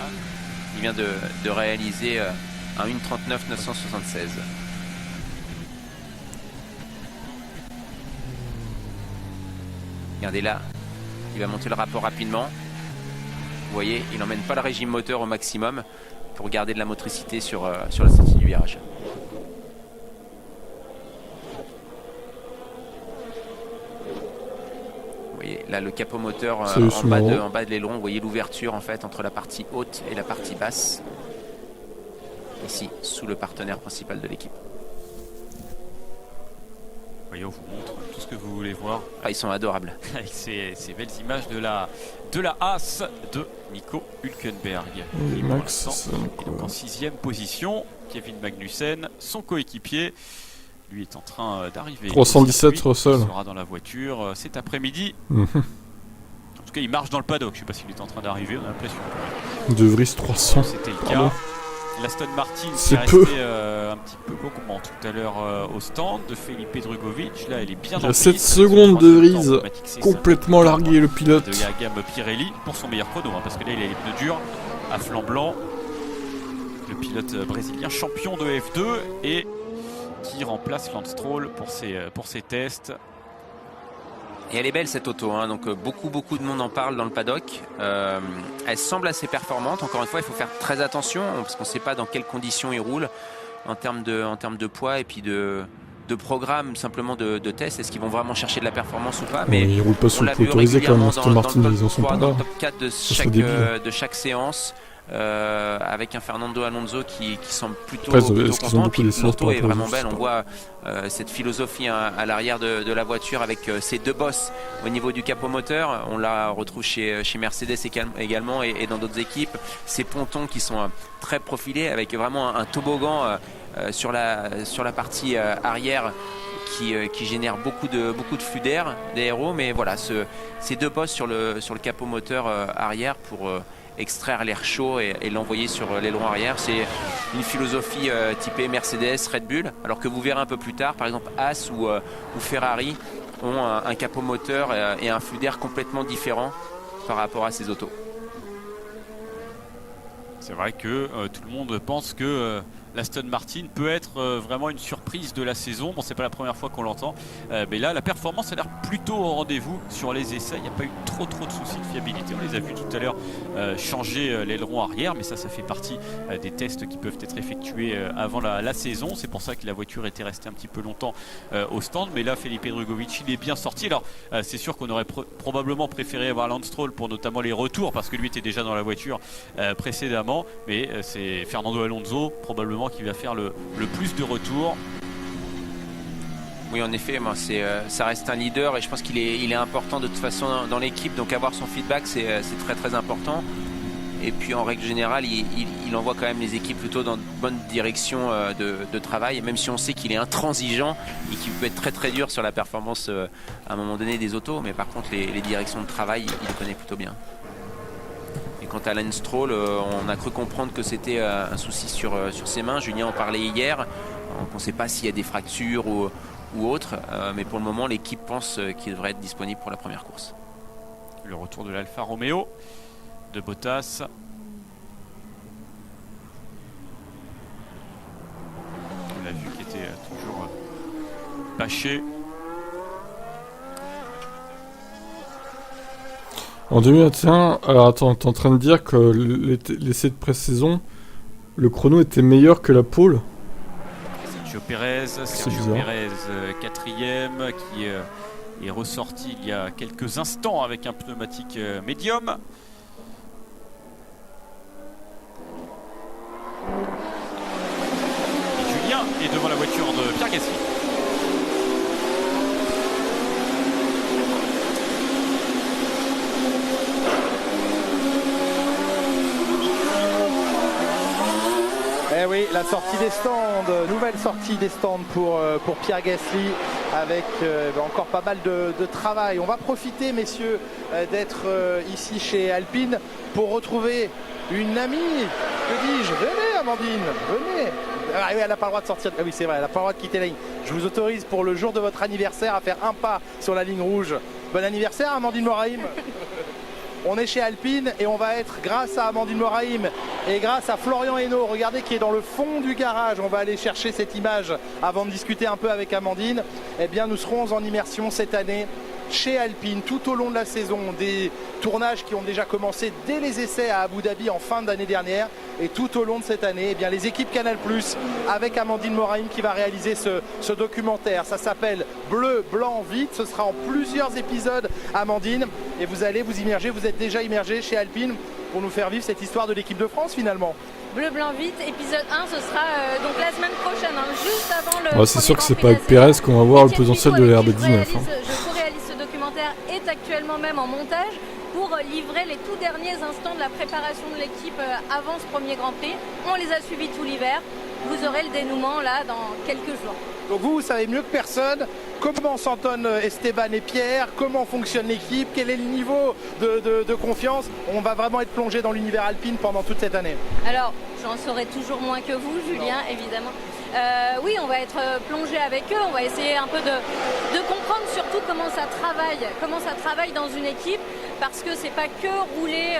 il vient de réaliser un 1.39.976. Regardez là, il va monter le rapport rapidement. Vous voyez, il n'emmène pas le régime moteur au maximum pour garder de la motricité sur la sortie du virage. Vous voyez, là le capot moteur en bas de l'aileron, vous voyez l'ouverture en fait entre la partie haute et la partie basse. Ici, sous le partenaire principal de l'équipe. Vous voyez, on vous montre tout ce que vous voulez voir. Ah, ils sont adorables. Avec ces belles images de la Haas de Nico Hülkenberg. Et Max, donc en 6e position, Kevin Magnussen, son coéquipier, lui est en train d'arriver. 317 Russell. Il sera dans la voiture cet après-midi. En tout cas, il marche dans le paddock. Je ne sais pas s'il est en train d'arriver, on a l'impression. De Vries 300. C'était le cas. L'Aston Martin qui est resté un petit peu gourmand tout à l'heure au stand de Felipe Drugovich. Là, elle est bien dans 7 secondes de Vries, complètement largué le pilote. De la gamme Pirelli pour son meilleur chrono, parce que là, il a les pneus durs à flanc blanc. Le pilote brésilien, champion de F2 et qui remplace Lance Stroll pour ses tests. Et elle est belle cette auto, hein. Donc beaucoup de monde en parle dans le paddock. Elle semble assez performante. Encore une fois, il faut faire très attention parce qu'on ne sait pas dans quelles conditions il roule en termes de poids et puis de programme simplement de test. Est-ce qu'ils vont vraiment chercher de la performance ou pas? Mais ils roulent pas sous le coup autorisé quand même. Aston Martin, ils en sont pas là. Dans le top 4 de chaque séance. Avec un Fernando Alonso qui semble plutôt content. Puis l'auto est vraiment belle. On voit cette philosophie à l'arrière de la voiture avec ces deux bosses au niveau du capot moteur. On la retrouve chez Mercedes également et dans d'autres équipes. Ces pontons qui sont très profilés avec vraiment un toboggan sur la partie arrière qui génère beaucoup de flux d'aéro. Mais voilà, ces deux bosses sur le capot moteur arrière pour extraire l'air chaud et l'envoyer sur l'aileron arrière. C'est une philosophie typée Mercedes, Red Bull, alors que vous verrez un peu plus tard, par exemple Haas ou Ferrari ont un capot moteur et un flux d'air complètement différent par rapport à ces autos. C'est vrai que tout le monde pense que l'Aston Martin peut être vraiment une surprise de la saison. Bon, c'est pas la première fois qu'on l'entend, mais là la performance a l'air plutôt au rendez-vous sur les essais. Il n'y a pas eu trop de soucis de fiabilité. On les a vus tout à l'heure changer l'aileron arrière, mais ça fait partie des tests qui peuvent être effectués avant la saison. C'est pour ça que la voiture était restée un petit peu longtemps au stand, mais là Felipe Drugovich il est bien sorti. Alors c'est sûr qu'on aurait probablement préféré avoir Lance Stroll pour notamment les retours, parce que lui était déjà dans la voiture précédemment, mais c'est Fernando Alonso probablement qui va faire le plus de retours. Oui, en effet, ça reste un leader et je pense qu'il est important de toute façon dans l'équipe, donc avoir son feedback c'est très important. Et puis en règle générale, il envoie quand même les équipes plutôt dans de bonnes directions de travail, même si on sait qu'il est intransigeant et qu'il peut être très dur sur la performance à un moment donné des autos, mais par contre les directions de travail, il les connaît plutôt bien. Et quant à Lance Stroll, on a cru comprendre que c'était un souci sur ses mains. Julien en parlait hier, on ne sait pas s'il y a des fractures ou autre, mais pour le moment l'équipe pense qu'il devrait être disponible pour la première course. Le retour de l'Alfa Romeo de Bottas. On l'a vu qui était toujours bâché. En 2021, alors attends, t'es en train de dire que l'essai de pré-saison, le chrono était meilleur que la pole? Sergio Pérez 4e qui est ressorti il y a quelques instants avec un pneumatique médium. Et Julien est devant la voiture de Pierre Gasly. Eh oui, la sortie des stands, nouvelle sortie des stands pour Pierre Gasly avec encore pas mal de travail. On va profiter, messieurs, d'être ici chez Alpine pour retrouver une amie. Que dis-je? Venez, Amandine, venez. Ah oui, elle n'a pas le droit de sortir. Ah oui, c'est vrai, elle n'a pas le droit de quitter la ligne. Je vous autorise pour le jour de votre anniversaire à faire un pas sur la ligne rouge. Bon anniversaire, Amandine Moraim. On est chez Alpine et on va être, grâce à Amandine Moraim et grâce à Florian Hainaut, regardez, qui est dans le fond du garage. On va aller chercher cette image avant de discuter un peu avec Amandine. Eh bien, nous serons en immersion cette année chez Alpine tout au long de la saison. Des tournages qui ont déjà commencé dès les essais à Abu Dhabi en fin d'année dernière. Et tout au long de cette année, eh bien, les équipes Canal+, avec Amandine Moraim qui va réaliser ce documentaire. Ça s'appelle Bleu, Blanc, Vite. Ce sera en plusieurs épisodes, Amandine. Et vous allez vous immerger, vous êtes déjà immergé chez Alpine pour nous faire vivre cette histoire de l'équipe de France finalement. Bleu, Blanc, Vite, épisode 1, ce sera donc la semaine prochaine, juste avant le... Ouais, c'est sûr que c'est pas avec Pérez qu'on va voir le potentiel de l'RB19. Je co-réalise ce documentaire, est actuellement même en montage pour livrer les tout derniers instants de la préparation de l'équipe avant ce premier Grand Prix. On les a suivis tout l'hiver. Vous aurez le dénouement là dans quelques jours. Donc vous savez mieux que personne comment s'entonnent Esteban et Pierre, comment fonctionne l'équipe, quel est le niveau de confiance. On va vraiment être plongé dans l'univers Alpine pendant toute cette année. Alors, j'en saurai toujours moins que vous, Julien, évidemment. Oui, on va être plongé avec eux, on va essayer un peu de comprendre surtout comment ça travaille dans une équipe, parce que c'est pas que rouler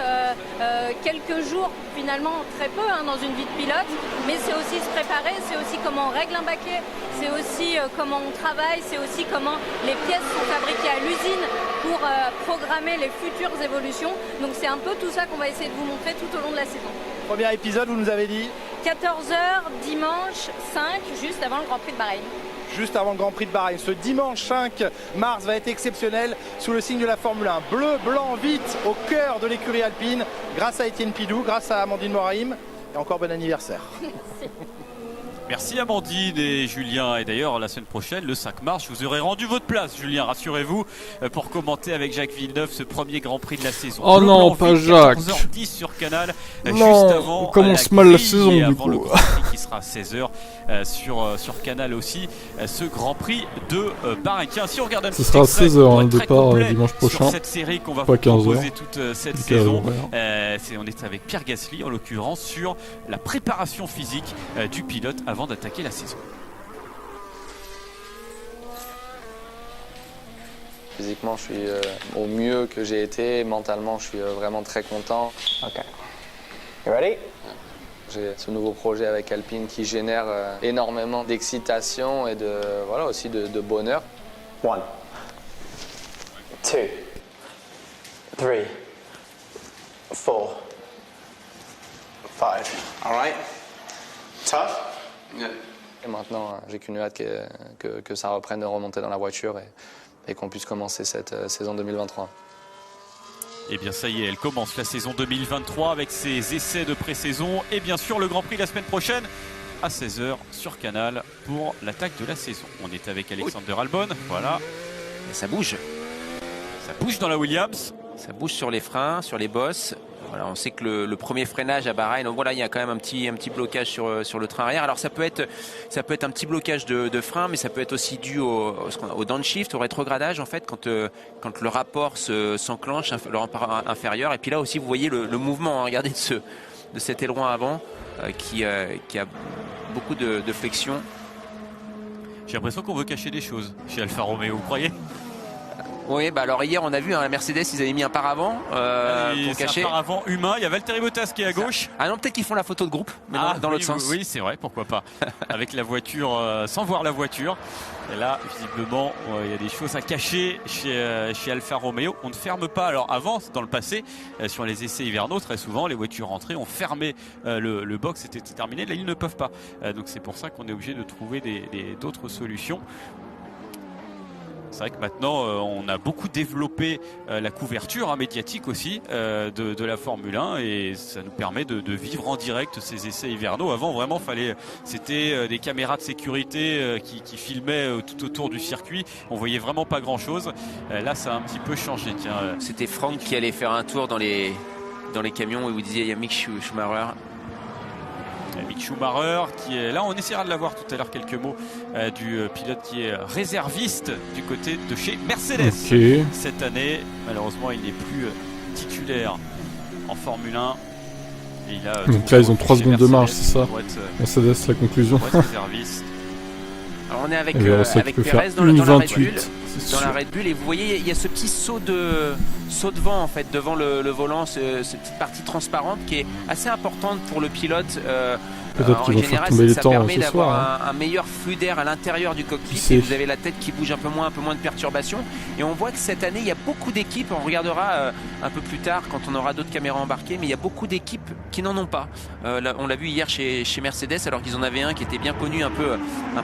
quelques jours, finalement très peu dans une vie de pilote, mais c'est aussi se préparer, c'est aussi comment on règle un baquet, c'est aussi comment on travaille, c'est aussi comment les pièces sont fabriquées à l'usine pour programmer les futures évolutions. Donc c'est un peu tout ça qu'on va essayer de vous montrer tout au long de la saison. Premier épisode, vous nous avez dit 14h, dimanche 5, juste avant le Grand Prix de Bahreïn. Juste avant le Grand Prix de Bahreïn. Ce dimanche 5 mars va être exceptionnel sous le signe de la Formule 1. Bleu, blanc, vite, au cœur de l'écurie Alpine, grâce à Étienne Pidou, grâce à Amandine Moraim. Et encore bon anniversaire. Merci Amandine et Julien. Et d'ailleurs, la semaine prochaine, le 5 mars, je vous aurai rendu votre place, Julien, rassurez-vous, pour commenter avec Jacques Villeneuve ce premier Grand Prix de la saison. Oh Bleu, non, pas Jacques. 14h10 sur Canal, non, juste avant on commence mal la saison, et du avant coup. le Grand Prix qui sera à 16h sur Canal aussi, ce Grand Prix de Bahreïn. Tiens, si on regarde un petit extrait, ce sera à 16h, le départ dimanche prochain. Sur cette série qu'on va pas vous proposer toute cette saison. On est avec Pierre Gasly, en l'occurrence, sur la préparation physique du pilote avant d'attaquer la saison. Physiquement, je suis au mieux que j'ai été. Mentalement, je suis vraiment très content. Okay. You ready? J'ai ce nouveau projet avec Alpine qui génère énormément d'excitation et aussi de bonheur. 1, 2, 3, 4, 5. All right. Tough? Yeah. Et maintenant, j'ai qu'une hâte que ça reprenne de remonter dans la voiture et qu'on puisse commencer cette saison 2023. Et bien ça y est, elle commence la saison 2023 avec ses essais de pré-saison et bien sûr le Grand Prix la semaine prochaine à 16h sur Canal pour l'attaque de la saison. On est avec Alexander Albon, voilà. Et ça bouge. Ça bouge dans la Williams. Ça bouge sur les freins, sur les bosses. Voilà, on sait que le premier freinage à Bahreïn, donc voilà, il y a quand même un petit blocage sur le train arrière. Alors ça peut être un petit blocage de frein, mais ça peut être aussi dû au downshift, au rétrogradage en fait, quand le rapport s'enclenche, le rapport inférieur. Et puis là aussi, vous voyez le mouvement, hein, regardez de cet aileron avant qui a beaucoup de flexion. J'ai l'impression qu'on veut cacher des choses chez Alfa Romeo, vous croyez? Oui, bah alors hier on a vu la Mercedes, ils avaient mis un paravent pour cacher. Un paravent humain, il y a Valtteri Bottas qui est à gauche. Ah non, peut-être qu'ils font la photo de groupe, mais dans l'autre sens. Oui, c'est vrai, pourquoi pas. Avec la voiture, sans voir la voiture. Et là, visiblement, il y a des choses à cacher chez Alfa Romeo. On ne ferme pas. Alors avant, dans le passé, sur les essais hivernaux, très souvent, les voitures rentrées ont fermé le box, c'était terminé. Là, ils ne peuvent pas. Donc c'est pour ça qu'on est obligé de trouver d'autres solutions. C'est vrai que maintenant, on a beaucoup développé la couverture médiatique aussi de la Formule 1 et ça nous permet de vivre en direct ces essais hivernaux. Avant, vraiment, c'était des caméras de sécurité qui filmaient tout autour du circuit. On voyait vraiment pas grand-chose. Là, ça a un petit peu changé. C'était Franck qui allait faire un tour dans les camions et vous disiez il y a Mick Schumacher. Mick Schumacher qui est là, on essaiera de l'avoir tout à l'heure, quelques mots du pilote qui est réserviste du côté de chez Mercedes. Cette année, malheureusement il n'est plus titulaire en Formule 1 et il a donc là ils ont 3 secondes de marge, c'est ça Mercedes, la conclusion. Réserviste. Alors on est avec Perez dans la Red Bull et vous voyez il y a ce petit saut de vent en fait devant le volant, cette petite partie transparente qui est assez importante pour le pilote. Peut-être qu'ils vont faire tomber les temps ce soir. Ça permet d'avoir un meilleur flux d'air à l'intérieur du cockpit et vous avez la tête qui bouge un peu moins de perturbations. Et on voit que cette année, il y a beaucoup d'équipes, on regardera un peu plus tard quand on aura d'autres caméras embarquées, mais il y a beaucoup d'équipes qui n'en ont pas. On l'a vu hier chez Mercedes, alors qu'ils en avaient un qui était bien connu un peu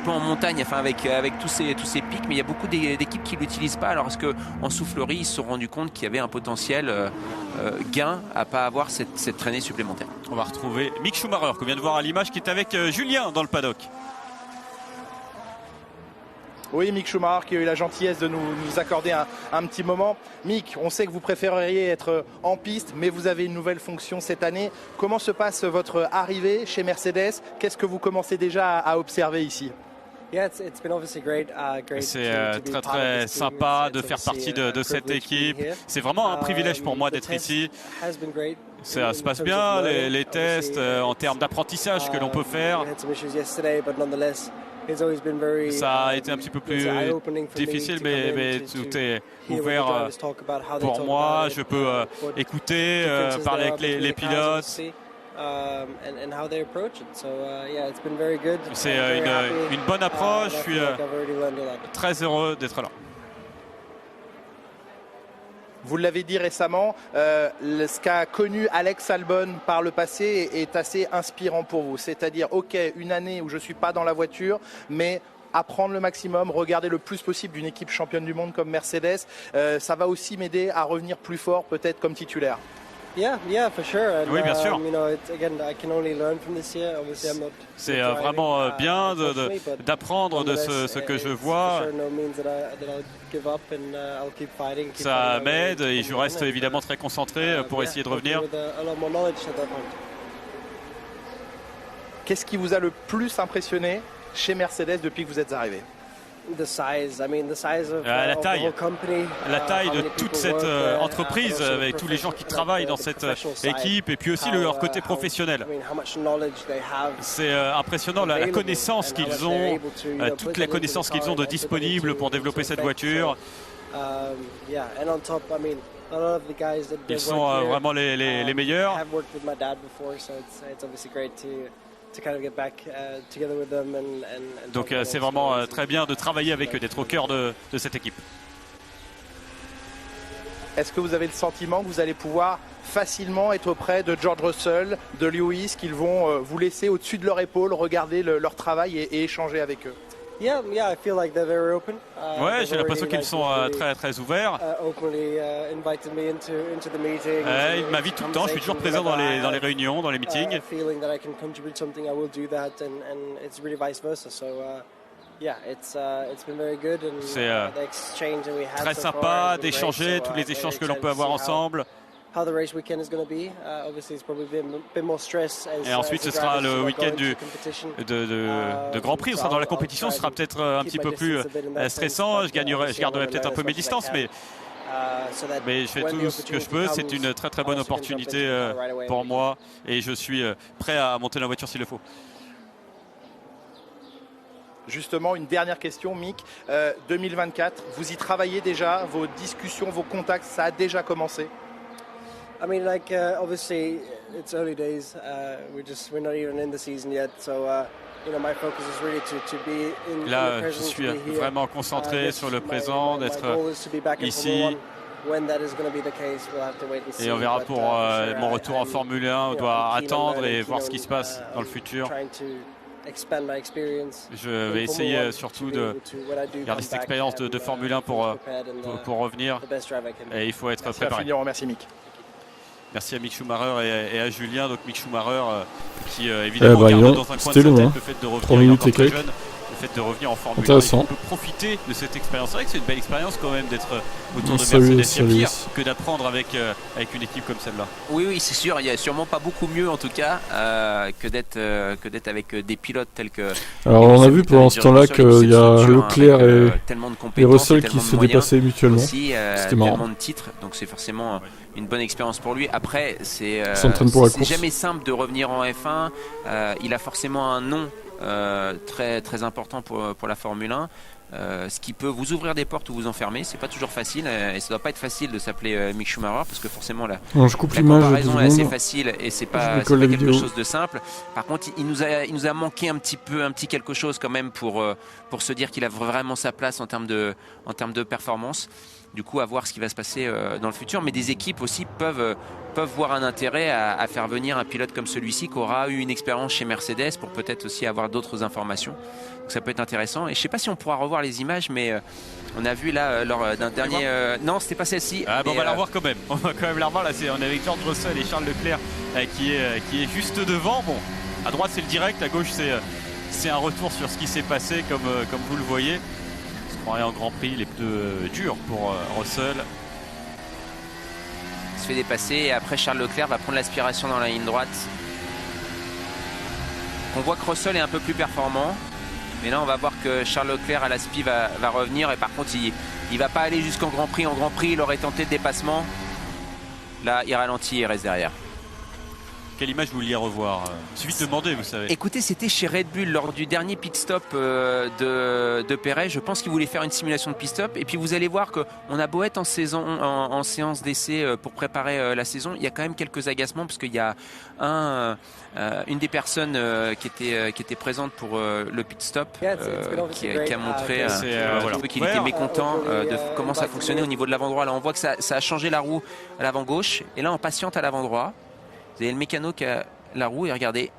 en montagne, enfin avec tous ces pics, mais il y a beaucoup d'équipes qui ne l'utilisent pas. Alors est-ce qu'en soufflerie, ils se sont rendus compte qu'il y avait un potentiel gain à ne pas avoir cette traînée supplémentaire. On va retrouver Mick Schumacher qu'on vient de voir à l'image, qui est avec Julien dans le paddock. Oui, Mick Schumacher qui a eu la gentillesse de nous accorder un petit moment. Mick, on sait que vous préféreriez être en piste, mais vous avez une nouvelle fonction cette année. Comment se passe votre arrivée chez Mercedes? Qu'est-ce que vous commencez déjà à observer ici? C'est très sympa de faire partie de cette équipe. C'est vraiment un privilège pour moi d'être ici. Ça se passe bien, les tests en termes d'apprentissage que l'on peut faire. Ça a été un petit peu plus difficile, mais tout est ouvert pour moi. Je peux écouter, parler avec les pilotes. C'est une bonne approche. Je suis très heureux d'être là. Vous l'avez dit récemment, ce qu'a connu Alex Albon par le passé est assez inspirant pour vous. C'est-à-dire, ok, une année où je ne suis pas dans la voiture, mais apprendre le maximum, regarder le plus possible d'une équipe championne du monde comme Mercedes, ça va aussi m'aider à revenir plus fort, peut-être comme titulaire. Oui, bien sûr. C'est vraiment bien d'apprendre de ce que je vois. Ça m'aide et je reste évidemment très concentré pour essayer de revenir. Qu'est-ce qui vous a le plus impressionné chez Mercedes depuis que vous êtes arrivé? La taille de toute cette entreprise, avec tous les gens qui travaillent dans cette équipe, et puis aussi leur côté professionnel. C'est impressionnant la connaissance qu'ils ont, toute la connaissance qu'ils ont de disponible pour développer cette voiture. Ils sont vraiment les meilleurs. Donc c'est vraiment très bien de travailler avec eux, d'être au cœur de cette équipe. Est-ce que vous avez le sentiment que vous allez pouvoir facilement être auprès de George Russell, de Lewis, qu'ils vont vous laisser au-dessus de leur épaule, regarder leur travail et échanger avec eux? Ouais, j'ai l'impression qu'ils sont très ouverts. Ils m'invitent tout le temps, je suis toujours présent dans les réunions, dans les meetings. C'est très sympa d'échanger, tous les échanges que l'on peut avoir ensemble. Et ensuite ce sera le week-end de Grand Prix, on sera dans la compétition, ce sera peut-être un petit peu plus stressant, je garderai peut-être un peu mes distances, mais je fais tout ce que je peux, c'est une très bonne opportunité pour moi et je suis prêt à monter la voiture s'il le faut. Justement, une dernière question, Mick. 2024, vous y travaillez déjà, vos discussions, vos contacts, ça a déjà commencé? I mean, obviously, it's early days. We're not even in the season yet, so my focus is really to be in Là, the je suis vraiment concentré sur le présent, d'être ici. Et on verra pour mon retour en Formule 1. On doit attendre et voir ce qui se passe dans le futur. Je vais essayer surtout de garder cette expérience de Formule 1 pour revenir. Et il faut être préparé. Merci Mick. Merci à Mick Schumacher et à Julien. Donc Mick Schumacher qui évidemment garde dans un coin de sa tête le fait de revenir encore très jeune, le fait de revenir en Formule 1. Il peut profiter de cette expérience. C'est vrai que c'est une belle expérience quand même d'être autour de Mercedes. Il y a pire que d'apprendre avec une équipe comme celle-là. Oui, c'est sûr. Il n'y a sûrement pas beaucoup mieux en tout cas que d'être avec des pilotes tels que. Alors on a vu pendant ce temps-là qu'il y a Leclerc et Russell qui se dépassaient mutuellement. C'était marrant. Tellement de titres, donc c'est forcément une bonne expérience pour lui. Après, c'est jamais simple de revenir en F1. Il a forcément un nom très important pour la Formule 1. Ce qui peut vous ouvrir des portes ou vous enfermer, c'est pas toujours facile et ça doit pas être facile de s'appeler Mick Schumacher parce que forcément la comparaison est assez facile et c'est pas quelque chose de simple. Par contre, il nous a manqué un petit quelque chose quand même pour se dire qu'il a vraiment sa place en termes de performance. Du coup, à voir ce qui va se passer dans le futur. Mais des équipes aussi peuvent voir un intérêt à faire venir un pilote comme celui-ci qui aura eu une expérience chez Mercedes pour peut-être aussi avoir d'autres informations. Donc ça peut être intéressant. Et je ne sais pas si on pourra revoir les images, mais on a vu là lors d'un dernier... non, c'était pas celle-ci. On va la revoir quand même. On va quand même la revoir. Là, on est avec George Russell et Charles Leclerc qui est juste devant. Bon, à droite, c'est le direct. À gauche, c'est un retour sur ce qui s'est passé, comme vous le voyez. En Grand Prix, les pneus durs pour Russell. Il se fait dépasser et après Charles Leclerc va prendre l'aspiration dans la ligne droite. On voit que Russell est un peu plus performant. Mais là on va voir que Charles Leclerc à l'aspi va revenir. Et par contre il va pas aller jusqu'en Grand Prix. En Grand Prix il aurait tenté le dépassement. Là il ralentit et reste derrière. Quelle image vous vouliez revoir? Il suffit de demander, vous savez. Écoutez, c'était chez Red Bull lors du dernier pit stop de Perez. Je pense qu'il voulait faire une simulation de pit stop. Et puis vous allez voir qu'on a beau être en séance d'essai pour préparer la saison, il y a quand même quelques agacements parce qu'il y a une des personnes qui était présente pour le pit stop qui a montré qu'il était mécontent de comment ça fonctionnait au niveau de l'avant droit. Là, on voit que ça a changé la roue à l'avant gauche. Et là, on patiente à l'avant droit. Vous avez le mécano qui a la roue et regardez.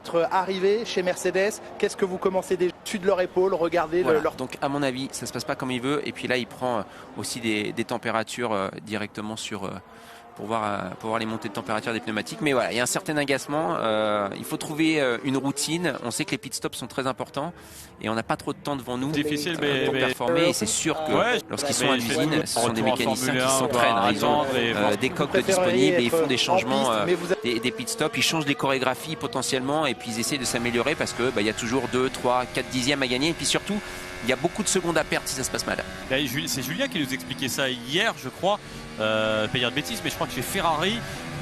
Votre arrivée chez Mercedes, qu'est-ce que vous commencez dessus de leur épaule, regardez leur... Donc à mon avis, ça se passe pas comme il veut. Et puis là, il prend aussi des températures directement pour voir les montées de température des pneumatiques. Mais voilà, il y a un certain agacement. Il faut trouver une routine. On sait que les pit stops sont très importants et on n'a pas trop de temps devant nous pour performer. Et c'est sûr que lorsqu'ils sont à l'usine, ce sont des mécaniciens qui s'entraînent. Ils ont des coques disponibles et ils font des changements, des pit stops. Ils changent des chorégraphies potentiellement et puis ils essaient de s'améliorer parce que il y a toujours 2, 3, 4 dixièmes à gagner. Et puis surtout, il y a beaucoup de secondes à perdre si ça se passe mal. C'est Julien qui nous expliquait ça hier, je crois. Pas dire de bêtises, mais je crois que chez Ferrari,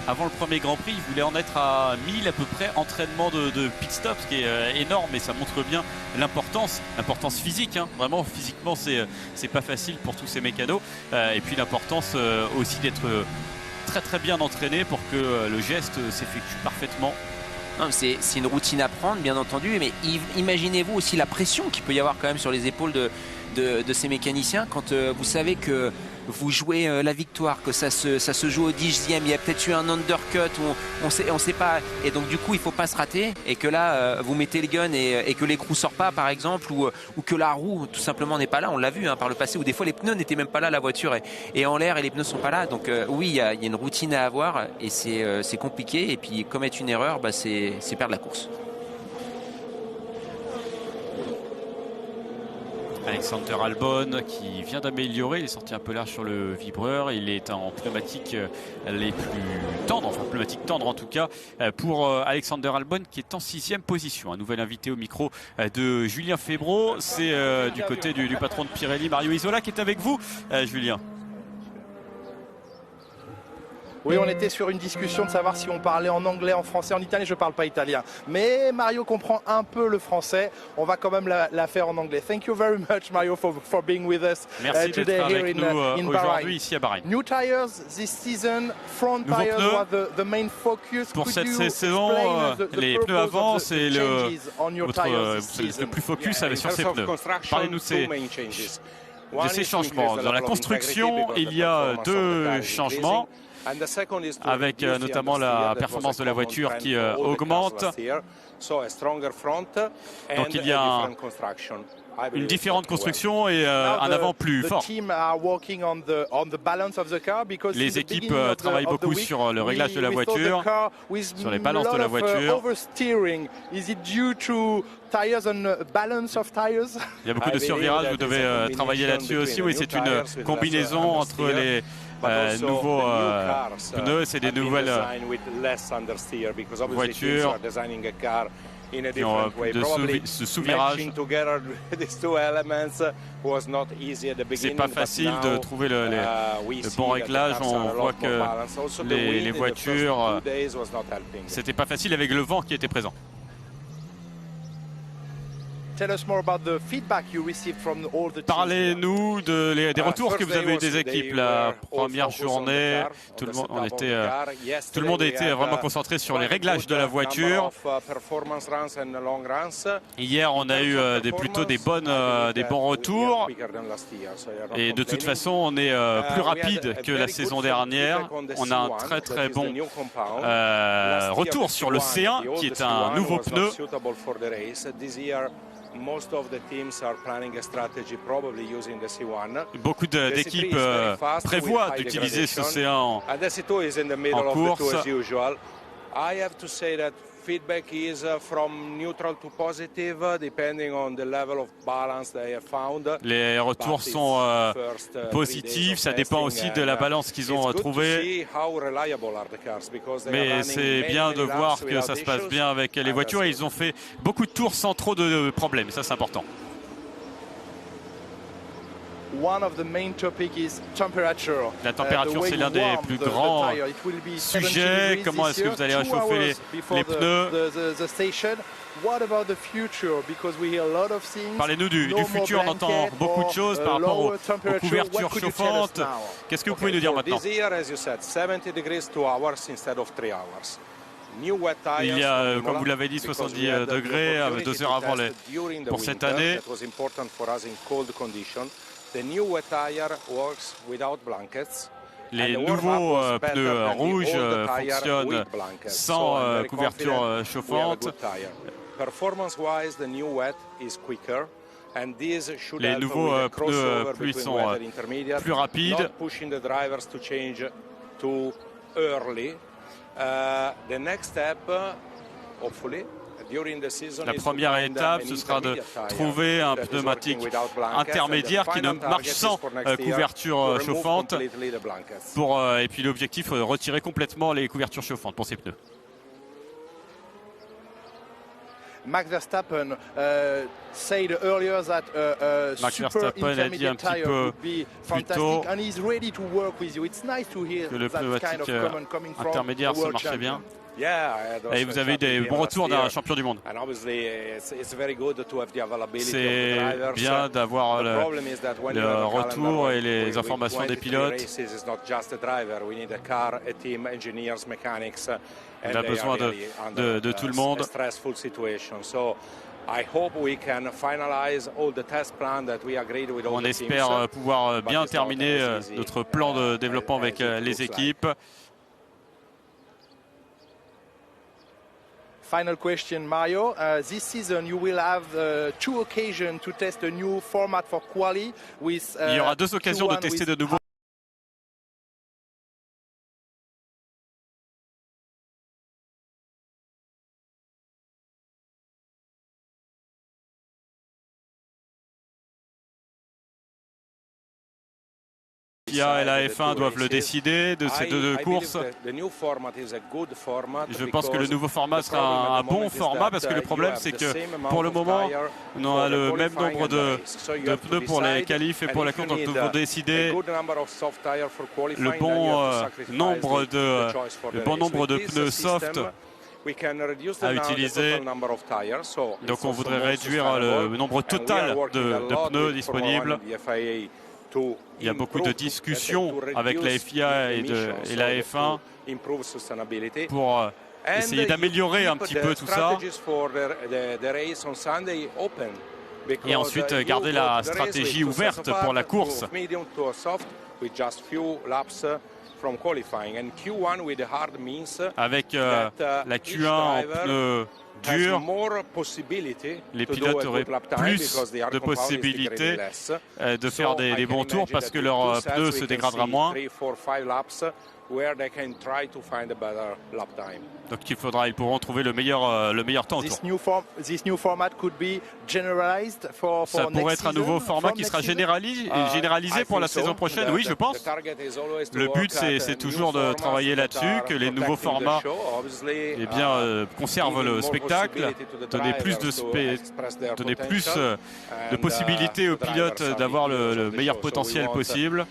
avant le premier Grand Prix, il voulait en être à 1000 à peu près entraînement de pit stop, ce qui est énorme, et ça montre bien l'importance physique. Hein. Vraiment, physiquement, c'est pas facile pour tous ces mécanos. Et puis l'importance aussi d'être très bien entraîné pour que le geste s'effectue parfaitement. C'est une routine à prendre, bien entendu, mais imaginez-vous aussi la pression qu'il peut y avoir quand même sur les épaules de ces mécaniciens quand vous savez que vous jouez la victoire, que ça se joue au 10e, il y a peut-être eu un undercut, on sait pas, et donc du coup il faut pas se rater, et que là vous mettez le gun et que l'écrou sort pas par exemple, ou que la roue tout simplement n'est pas là. On l'a vu par le passé, où des fois les pneus n'étaient même pas là, la voiture est en l'air et les pneus sont pas là, donc oui, il y a une routine à avoir, et c'est compliqué, et puis commettre une erreur, c'est perdre la course. Alexander Albon qui vient d'améliorer, il est sorti un peu large sur le vibreur, il est en pneumatique les plus tendres, enfin pneumatique tendre en tout cas, pour Alexander Albon qui est en 6e position. Un nouvel invité au micro de Julien Febvre, c'est du côté du patron de Pirelli, Mario Isola, qui est avec vous, Julien. Oui, on était sur une discussion de savoir si on parlait en anglais, en français, en italien. Je ne parle pas italien. Mais Mario comprend un peu le français. On va quand même la faire en anglais. Thank you very much, Mario, for being with us today here in Bahrain. Ici à Bahreïn. New tires this season. Front tires were the main focus. Pour cette saison, les pneus avant, c'est le plus focus sur ces pneus. Parlez-nous de ces changements. Dans la construction, il y a 2 changements, avec notamment la performance de la voiture qui augmente. Donc il y a une différente construction et un avant plus fort. Les équipes travaillent beaucoup sur le réglage de la voiture, sur les balances de la voiture. Il y a beaucoup de survirage, vous devez travailler là-dessus aussi. Oui, c'est une combinaison entre les nouveaux pneus, c'est des nouvelles voitures qui ont de sous-virage. C'est pas facile de trouver le bon réglage. On voit que les voitures, c'était pas facile avec le vent qui était présent. Parlez-nous des retours que vous avez eu des équipes. La première journée, tout le monde était vraiment concentré sur les réglages de la voiture. Hier, on a eu plutôt des bons retours. Et de toute façon, on est plus rapide que la saison dernière. On a un très bon retour sur le C1, qui est un nouveau pneu. Beaucoup d'équipes prévoient d'utiliser ce C1 en course. Feedback is from neutral to positive, depending on the level of balance they have found. Les retours sont positifs, ça dépend aussi de la balance qu'ils ont trouvée. Mais c'est bien de voir que ça se passe bien avec les voitures et ils ont fait beaucoup de tours sans trop de problèmes, ça c'est important. La température, c'est l'un des plus grands sujets. Comment est-ce que vous allez réchauffer les pneus? Parlez-nous du futur. On entend beaucoup de choses par rapport aux couvertures chauffantes. Qu'est-ce que vous pouvez nous dire maintenant? Il y a, comme vous l'avez dit, 70 degrés 2 heures avant pour cette année. Les nouveaux pneus rouges fonctionnent sans couverture chauffante. Les nouveaux pneus pluie sont plus rapides. La première étape, ce sera de trouver un pneumatique intermédiaire qui ne marche sans couverture chauffante. Et puis l'objectif, retirer complètement les couvertures chauffantes pour ces pneus. Max Verstappen said earlier that Max super Verstappen a dit un intermediate petit tire peu would be plus tôt fantastic, and he's ready to work with you. It's nice to hear que le that kind of pneumatique comment coming from intermédiaire a ça world marchait champion. bien. Et vous avez eu des bons retours d'un champion du monde. C'est bien d'avoir le retour et les informations des pilotes. On a besoin de tout le monde. On espère pouvoir bien terminer notre plan de développement avec les équipes. Final question, Mario. This season, you will have 2 occasions to test a new format for quali with. Il y aura 2 occasions de tester de nouveaux. Et la F1 doivent le décider de ces deux courses. Je pense que le nouveau format sera un bon format parce que le problème c'est que pour le moment on a le même nombre de pneus pour les qualifs et pour la course, donc nous devons décider le bon nombre de pneus soft à utiliser. Donc on voudrait réduire le nombre total de pneus disponibles. Il y a beaucoup de discussions avec la FIA et la F1 pour essayer d'améliorer un petit peu tout ça. Et ensuite garder la stratégie ouverte pour la course. Avec la Q1 en pneus durs, les pilotes auraient plus de possibilités de faire des bons tours parce que leur pneu se dégradera moins. Donc ils pourront trouver le meilleur temps. Ça pourrait être un nouveau format qui sera généralisé pour la saison prochaine, oui je pense. Le but c'est toujours de travailler là-dessus, que les nouveaux formats conservent le spectacle, donner plus de possibilités aux pilotes d'avoir le meilleur potentiel possible.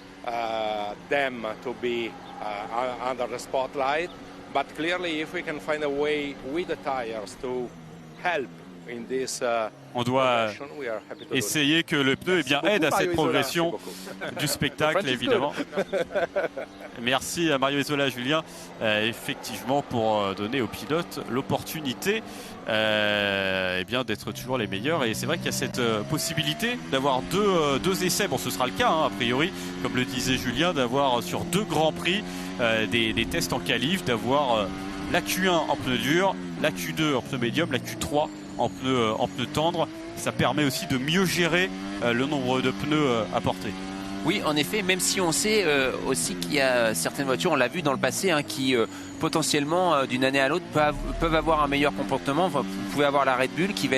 Under the spotlight, but clearly if we can find a way with the tires to help in this on doit essayer que le pneu aide à cette progression du spectacle, évidemment. Merci à Mario Isola, Julien, effectivement pour donner aux pilotes l'opportunité d'être toujours les meilleurs. Et c'est vrai qu'il y a cette possibilité d'avoir deux essais, bon ce sera le cas a priori, comme le disait Julien, d'avoir sur 2 grands prix des tests en qualif, d'avoir la Q1 en pneu dur, la Q2 en pneu médium, la Q3 en pneu tendre. Ça permet aussi de mieux gérer le nombre de pneus apportés. Oui, en effet, même si on sait aussi qu'il y a certaines voitures, on l'a vu dans le passé, qui potentiellement d'une année à l'autre peuvent avoir un meilleur comportement. Enfin, vous pouvez avoir la Red Bull qui va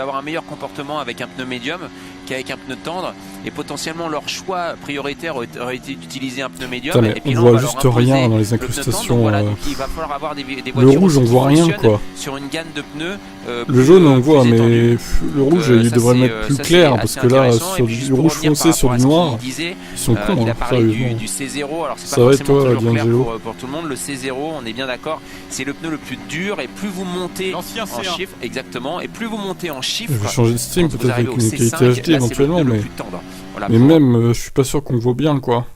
avoir un meilleur comportement avec un pneu médium qu'avec un pneu tendre, et potentiellement leur choix prioritaire aurait été d'utiliser un pneu médium. Putain, mais et puis on voit juste rien dans les incrustations. Voilà, donc il va falloir avoir des voitures le rouge on voit rien quoi. Sur une gamme de pneus. Le jaune on voit, mais le rouge il devrait mettre plus clair parce que là sur du rouge foncé sur du noir, ils sont cons. Il a parlé du C0, alors c'est pas forcément toujours clair pour tout le monde. Le C0, on est bien d'accord, c'est le pneu le plus dur, et plus vous montez en chiffre, exactement, et plus vous montez en chiffre. Je vais changer de stream peut-être avec une qualité HD éventuellement, mais voilà, mais même je suis pas sûr qu'on voit bien quoi.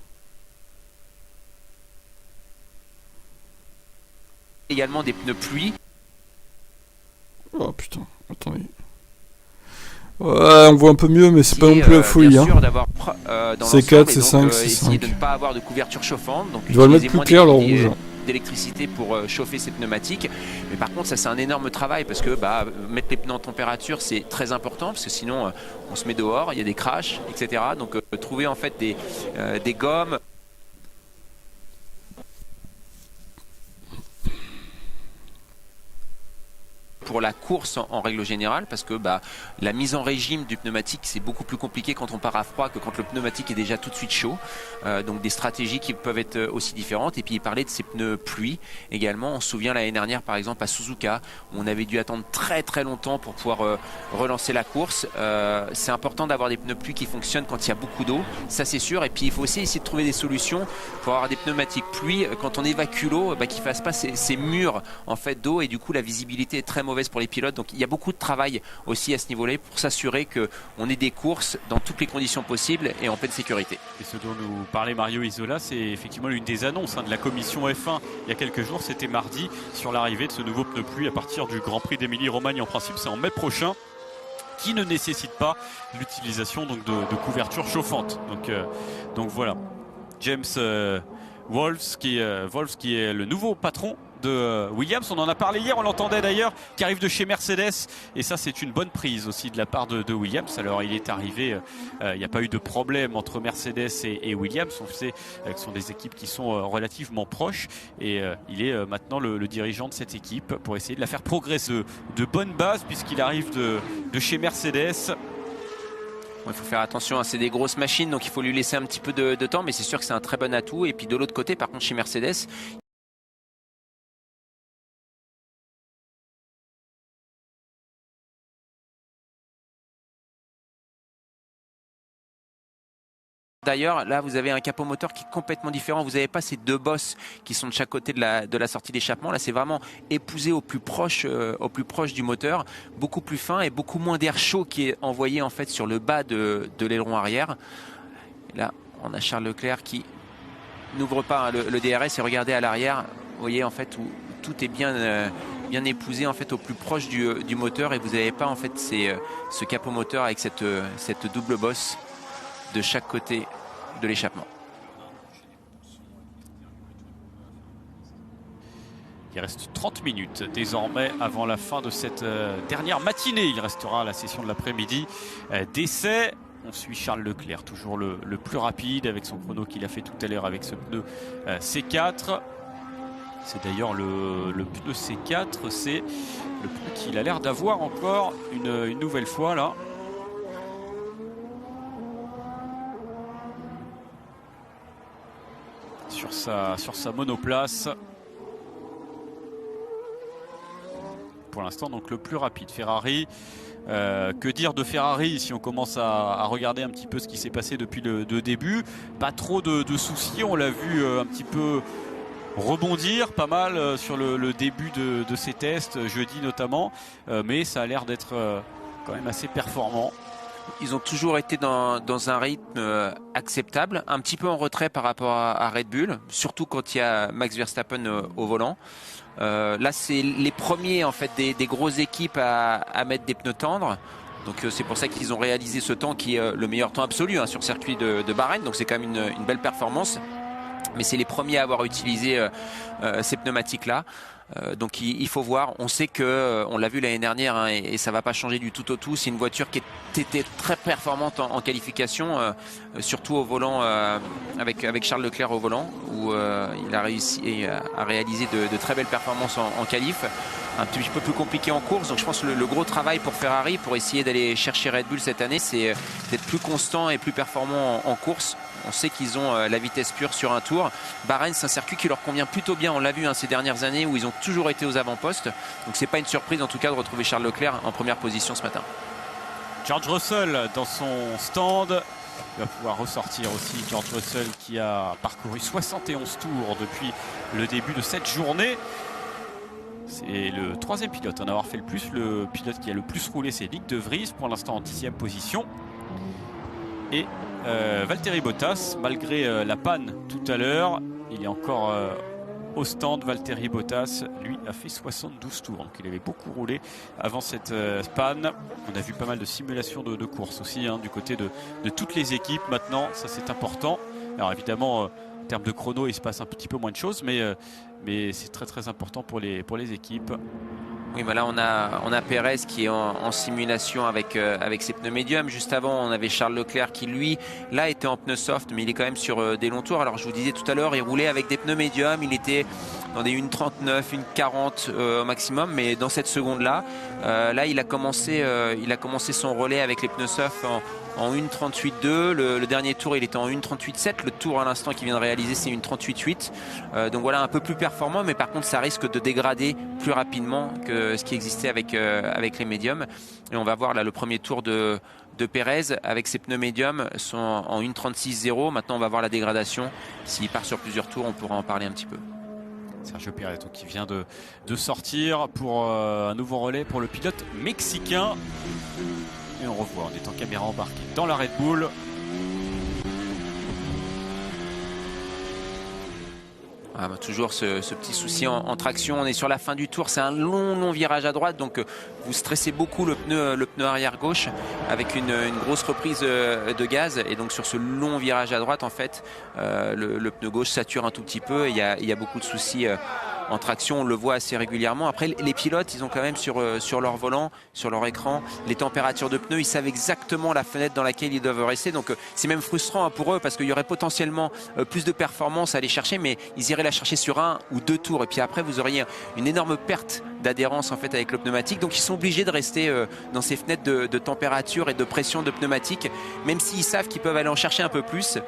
Également des pneus pluie. Oh putain, attendez. Ouais, on voit un peu mieux, mais c'est pas non plus la folie. C'est 4, c'est 5, c'est 5. Essayer de ne pas avoir de couverture chauffante. Donc il doit le mettre plus clair le rouge. D'électricité pour chauffer ces pneumatiques, mais par contre ça c'est un énorme travail parce que mettre les pneus en température c'est très important parce que sinon on se met dehors, il y a des crashs, etc. Donc trouver en fait des gommes pour la course en règle générale, parce que la mise en régime du pneumatique, c'est beaucoup plus compliqué quand on part à froid que quand le pneumatique est déjà tout de suite chaud. Donc des stratégies qui peuvent être aussi différentes. Et puis il parlait de ces pneus pluie également. On se souvient l'année dernière par exemple à Suzuka, où on avait dû attendre très très longtemps pour pouvoir relancer la course. C'est important d'avoir des pneus pluie qui fonctionnent quand il y a beaucoup d'eau, ça c'est sûr. Et puis il faut aussi essayer de trouver des solutions pour avoir des pneumatiques pluie quand on évacue l'eau, qui ne fassent pas ces murs en fait d'eau, et du coup la visibilité est très mauvaise pour les pilotes. Donc il y a beaucoup de travail aussi à ce niveau-là pour s'assurer qu'on ait des courses dans toutes les conditions possibles et en pleine sécurité. Et ce dont nous parlait Mario Isola, c'est effectivement l'une des annonces de la commission F1 il y a quelques jours. C'était mardi sur l'arrivée de ce nouveau pneu pluie à partir du Grand Prix d'Émilie-Romagne. En principe c'est en mai prochain, qui ne nécessite pas l'utilisation donc de couverture chauffante. Donc voilà, James Wolves qui est le nouveau patron de Williams. On en a parlé hier, on l'entendait d'ailleurs, qui arrive de chez Mercedes, et ça c'est une bonne prise aussi de la part de Williams. Alors il est arrivé, il n'y a pas eu de problème entre Mercedes et Williams. On sait que ce sont des équipes qui sont relativement proches, et il est maintenant le dirigeant de cette équipe pour essayer de la faire progresser de bonne base, puisqu'il arrive de chez Mercedes. Il faut faire attention, c'est des grosses machines, donc il faut lui laisser un petit peu de temps, mais c'est sûr que c'est un très bon atout. Et puis de l'autre côté, par contre, chez Mercedes, d'ailleurs, là, vous avez un capot moteur qui est complètement différent. Vous n'avez pas ces deux bosses qui sont de chaque côté de la sortie d'échappement. Là, c'est vraiment épousé au plus proche du moteur, beaucoup plus fin et beaucoup moins d'air chaud qui est envoyé en fait sur le bas de l'aileron arrière. Et là, on a Charles Leclerc qui n'ouvre pas le DRS, et regardez à l'arrière, vous voyez en fait où tout est bien épousé en fait au plus proche du moteur, et vous n'avez pas en fait ce capot moteur avec cette double bosse de chaque côté de l'échappement. Il reste 30 minutes désormais avant la fin de cette dernière matinée. Il restera la session de l'après-midi d'essai. On suit Charles Leclerc, toujours le plus rapide, avec son chrono qu'il a fait tout à l'heure avec ce pneu C4. C'est d'ailleurs le pneu C4, c'est le pneu qu'il a l'air d'avoir encore une nouvelle fois là. Sur sa monoplace. Pour l'instant donc le plus rapide Ferrari. Que dire de Ferrari si on commence à regarder un petit peu ce qui s'est passé depuis le début? Pas trop de soucis, on l'a vu un petit peu rebondir pas mal sur le début de ces tests, jeudi notamment, mais ça a l'air d'être quand même assez performant. Ils ont toujours été dans un rythme acceptable, un petit peu en retrait par rapport à Red Bull, surtout quand il y a Max Verstappen au volant. Là, c'est les premiers en fait des grosses équipes à mettre des pneus tendres. Donc c'est pour ça qu'ils ont réalisé ce temps qui est le meilleur temps absolu sur le circuit de Bahreïn. Donc c'est quand même une belle performance. Mais c'est les premiers à avoir utilisé ces pneumatiques-là. Donc il faut voir, on sait que on l'a vu l'année dernière et ça va pas changer du tout au tout. C'est une voiture qui était très performante en qualification, surtout au volant avec Charles Leclerc au volant, où il a réussi à réaliser de très belles performances en qualif. Un petit peu plus compliqué en course, donc je pense que le gros travail pour Ferrari pour essayer d'aller chercher Red Bull cette année, c'est d'être plus constant et plus performant en course. On sait qu'ils ont la vitesse pure sur un tour. Bahreïn, c'est un circuit qui leur convient plutôt bien. On l'a vu ces dernières années où ils ont toujours été aux avant-postes. Donc c'est pas une surprise en tout cas de retrouver Charles Leclerc en première position ce matin. George Russell dans son stand. Il va pouvoir ressortir aussi George Russell qui a parcouru 71 tours depuis le début de cette journée. C'est le troisième pilote à en avoir fait le plus. Le pilote qui a le plus roulé, c'est Nyck de Vries, pour l'instant en 10e position. Et Valtteri Bottas, malgré la panne tout à l'heure, il est encore au stand. Valtteri Bottas, lui, a fait 72 tours. Donc il avait beaucoup roulé avant cette panne. On a vu pas mal de simulations de course aussi du côté de toutes les équipes maintenant. Ça, c'est important. Alors évidemment, en termes de chrono, il se passe un petit peu moins de choses, mais c'est très très important pour les équipes. Oui, mais là on a Pérez qui est en simulation avec ses pneus médiums. Juste avant, on avait Charles Leclerc qui lui, là, était en pneus soft, mais il est quand même sur des longs tours. Alors je vous disais tout à l'heure, il roulait avec des pneus médiums, il était dans des 1,39, 1,40 au maximum, mais dans cette seconde-là, là il a commencé son relais avec les pneus soft en 1,38,2. Le dernier tour, il était en 1,38,7. Le tour à l'instant qu'il vient de réaliser, c'est 1,38,8. Donc voilà, un peu plus performant, mais par contre, ça risque de dégrader plus rapidement que ce qui existait avec les médiums. Et on va voir là le premier tour de Pérez avec ses pneus médiums sont en 1,36,0. Maintenant, on va voir la dégradation. S'il part sur plusieurs tours, on pourra en parler un petit peu. Sergio Pérez qui vient de sortir pour un nouveau relais pour le pilote mexicain. Et on revoit, on est en caméra embarquée dans la Red Bull. Ah bah toujours ce petit souci en traction. On est sur la fin du tour, c'est un long virage à droite, donc vous stressez beaucoup le pneu arrière gauche avec une grosse reprise de gaz, et donc sur ce long virage à droite, en fait, le pneu gauche sature un tout petit peu, et il y a beaucoup de soucis en traction, on le voit assez régulièrement. Après, les pilotes, ils ont quand même sur leur volant, sur leur écran, les températures de pneus. Ils savent exactement la fenêtre dans laquelle ils doivent rester. Donc c'est même frustrant pour eux, parce qu'il y aurait potentiellement plus de performance à aller chercher, mais ils iraient la chercher sur 1 ou 2 tours. Et puis après, vous auriez une énorme perte d'adhérence en fait avec le pneumatique. Donc ils sont obligés de rester dans ces fenêtres de température et de pression de pneumatique, même s'ils savent qu'ils peuvent aller en chercher un peu plus.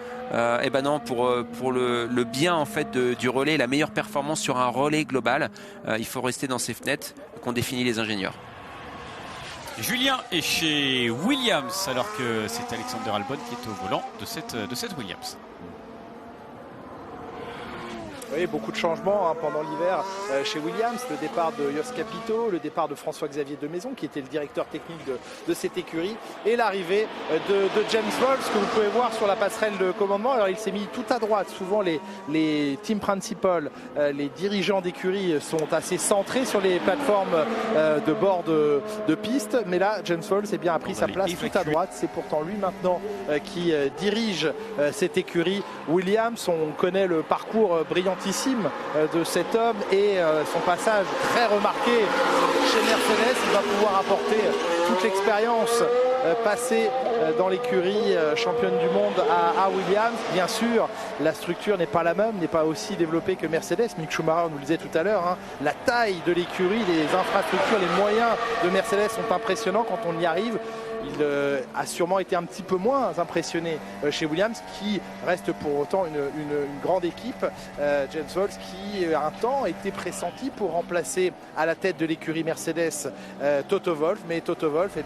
Et ben non, pour le bien en fait du relais, la meilleure performance sur un relais global, il faut rester dans ces fenêtres qu'ont défini les ingénieurs. Julien est chez Williams, alors que c'est Alexander Albon qui est au volant de cette Williams. Oui, beaucoup de changements pendant l'hiver chez Williams. Le départ de Jost Capito, le départ de François-Xavier Demaison, qui était le directeur technique de cette écurie, et l'arrivée de James Vowles, que vous pouvez voir sur la passerelle de commandement. Alors il s'est mis tout à droite. Souvent les team principal, les dirigeants d'écurie sont assez centrés sur les plateformes de bord de piste. Mais là, James Vowles a pris sa place tout à droite. C'est pourtant lui maintenant qui dirige cette écurie Williams. On connaît le parcours brillant de cet homme et son passage très remarqué chez Mercedes. Il va pouvoir apporter toute l'expérience passée dans l'écurie championne du monde à Williams. Bien sûr, la structure n'est pas la même, n'est pas aussi développée que Mercedes. Mick Schumacher nous le disait tout à l'heure, la taille de l'écurie, les infrastructures, les moyens de Mercedes sont impressionnants quand on y arrive. Il a sûrement été un petit peu moins impressionné chez Williams, qui reste pour autant une grande équipe. James Vowles, qui un temps était pressenti pour remplacer à la tête de l'écurie Mercedes Toto Wolff. Mais Toto Wolff,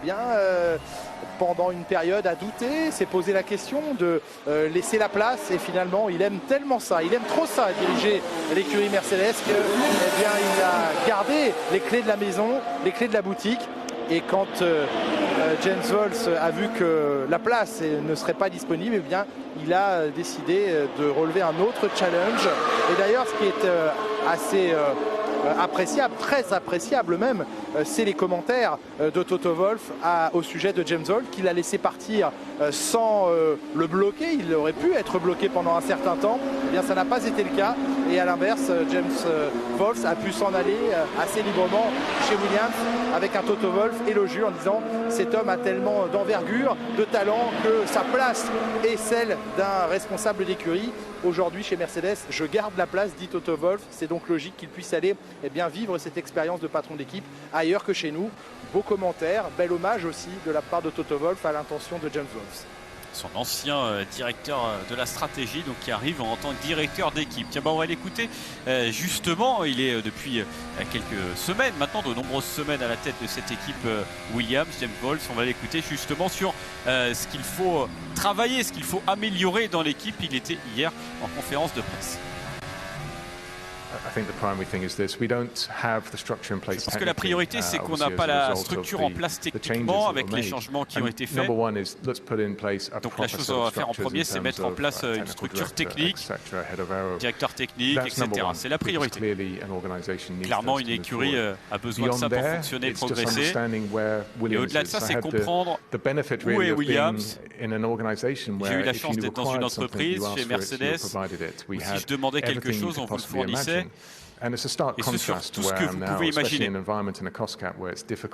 pendant une période, a douté, s'est posé la question de laisser la place, et finalement il aime tellement ça, il aime trop ça, diriger l'écurie Mercedes, que il a gardé les clés de la maison, les clés de la boutique. Et quand James Vowles a vu que la place ne serait pas disponible, il a décidé de relever un autre challenge. Et d'ailleurs, ce qui est assez appréciable, très appréciable même, c'est les commentaires de Toto Wolff au sujet de James Vowles, qu'il a laissé partir sans le bloquer. Il aurait pu être bloqué pendant un certain temps. Ça n'a pas été le cas. Et à l'inverse, James Vowles a pu s'en aller assez librement chez Williams, avec un Toto Wolff élogieux en disant: cet homme a tellement d'envergure, de talent, que sa place est celle d'un responsable d'écurie. Aujourd'hui chez Mercedes, je garde la place, dit Toto Wolff. C'est donc logique qu'il puisse aller vivre cette expérience de patron d'équipe ailleurs que chez nous. Beau commentaire, bel hommage aussi de la part de Toto Wolff à l'intention de James Vowles. Son ancien directeur de la stratégie, donc qui arrive en tant que directeur d'équipe. Tiens, on va l'écouter justement. Il est depuis quelques semaines, maintenant de nombreuses semaines, à la tête de cette équipe Williams, James Vowles. On va l'écouter justement sur ce qu'il faut travailler, ce qu'il faut améliorer dans l'équipe. Il était hier en conférence de presse. Parce que la priorité, c'est qu'on n'a pas la structure en place techniquement avec les changements qui ont été faits. Donc la chose à faire en premier, c'est mettre en place une structure technique, directeur technique, etc. C'est la priorité. Clairement, une écurie a besoin de ça pour fonctionner et progresser. Et au-delà de ça, c'est comprendre où est Williams. J'ai eu la chance d'être dans une entreprise chez Mercedes où si je demandais quelque chose, on vous le fournissait. Et c'est sur tout ce que vous pouvez imaginer.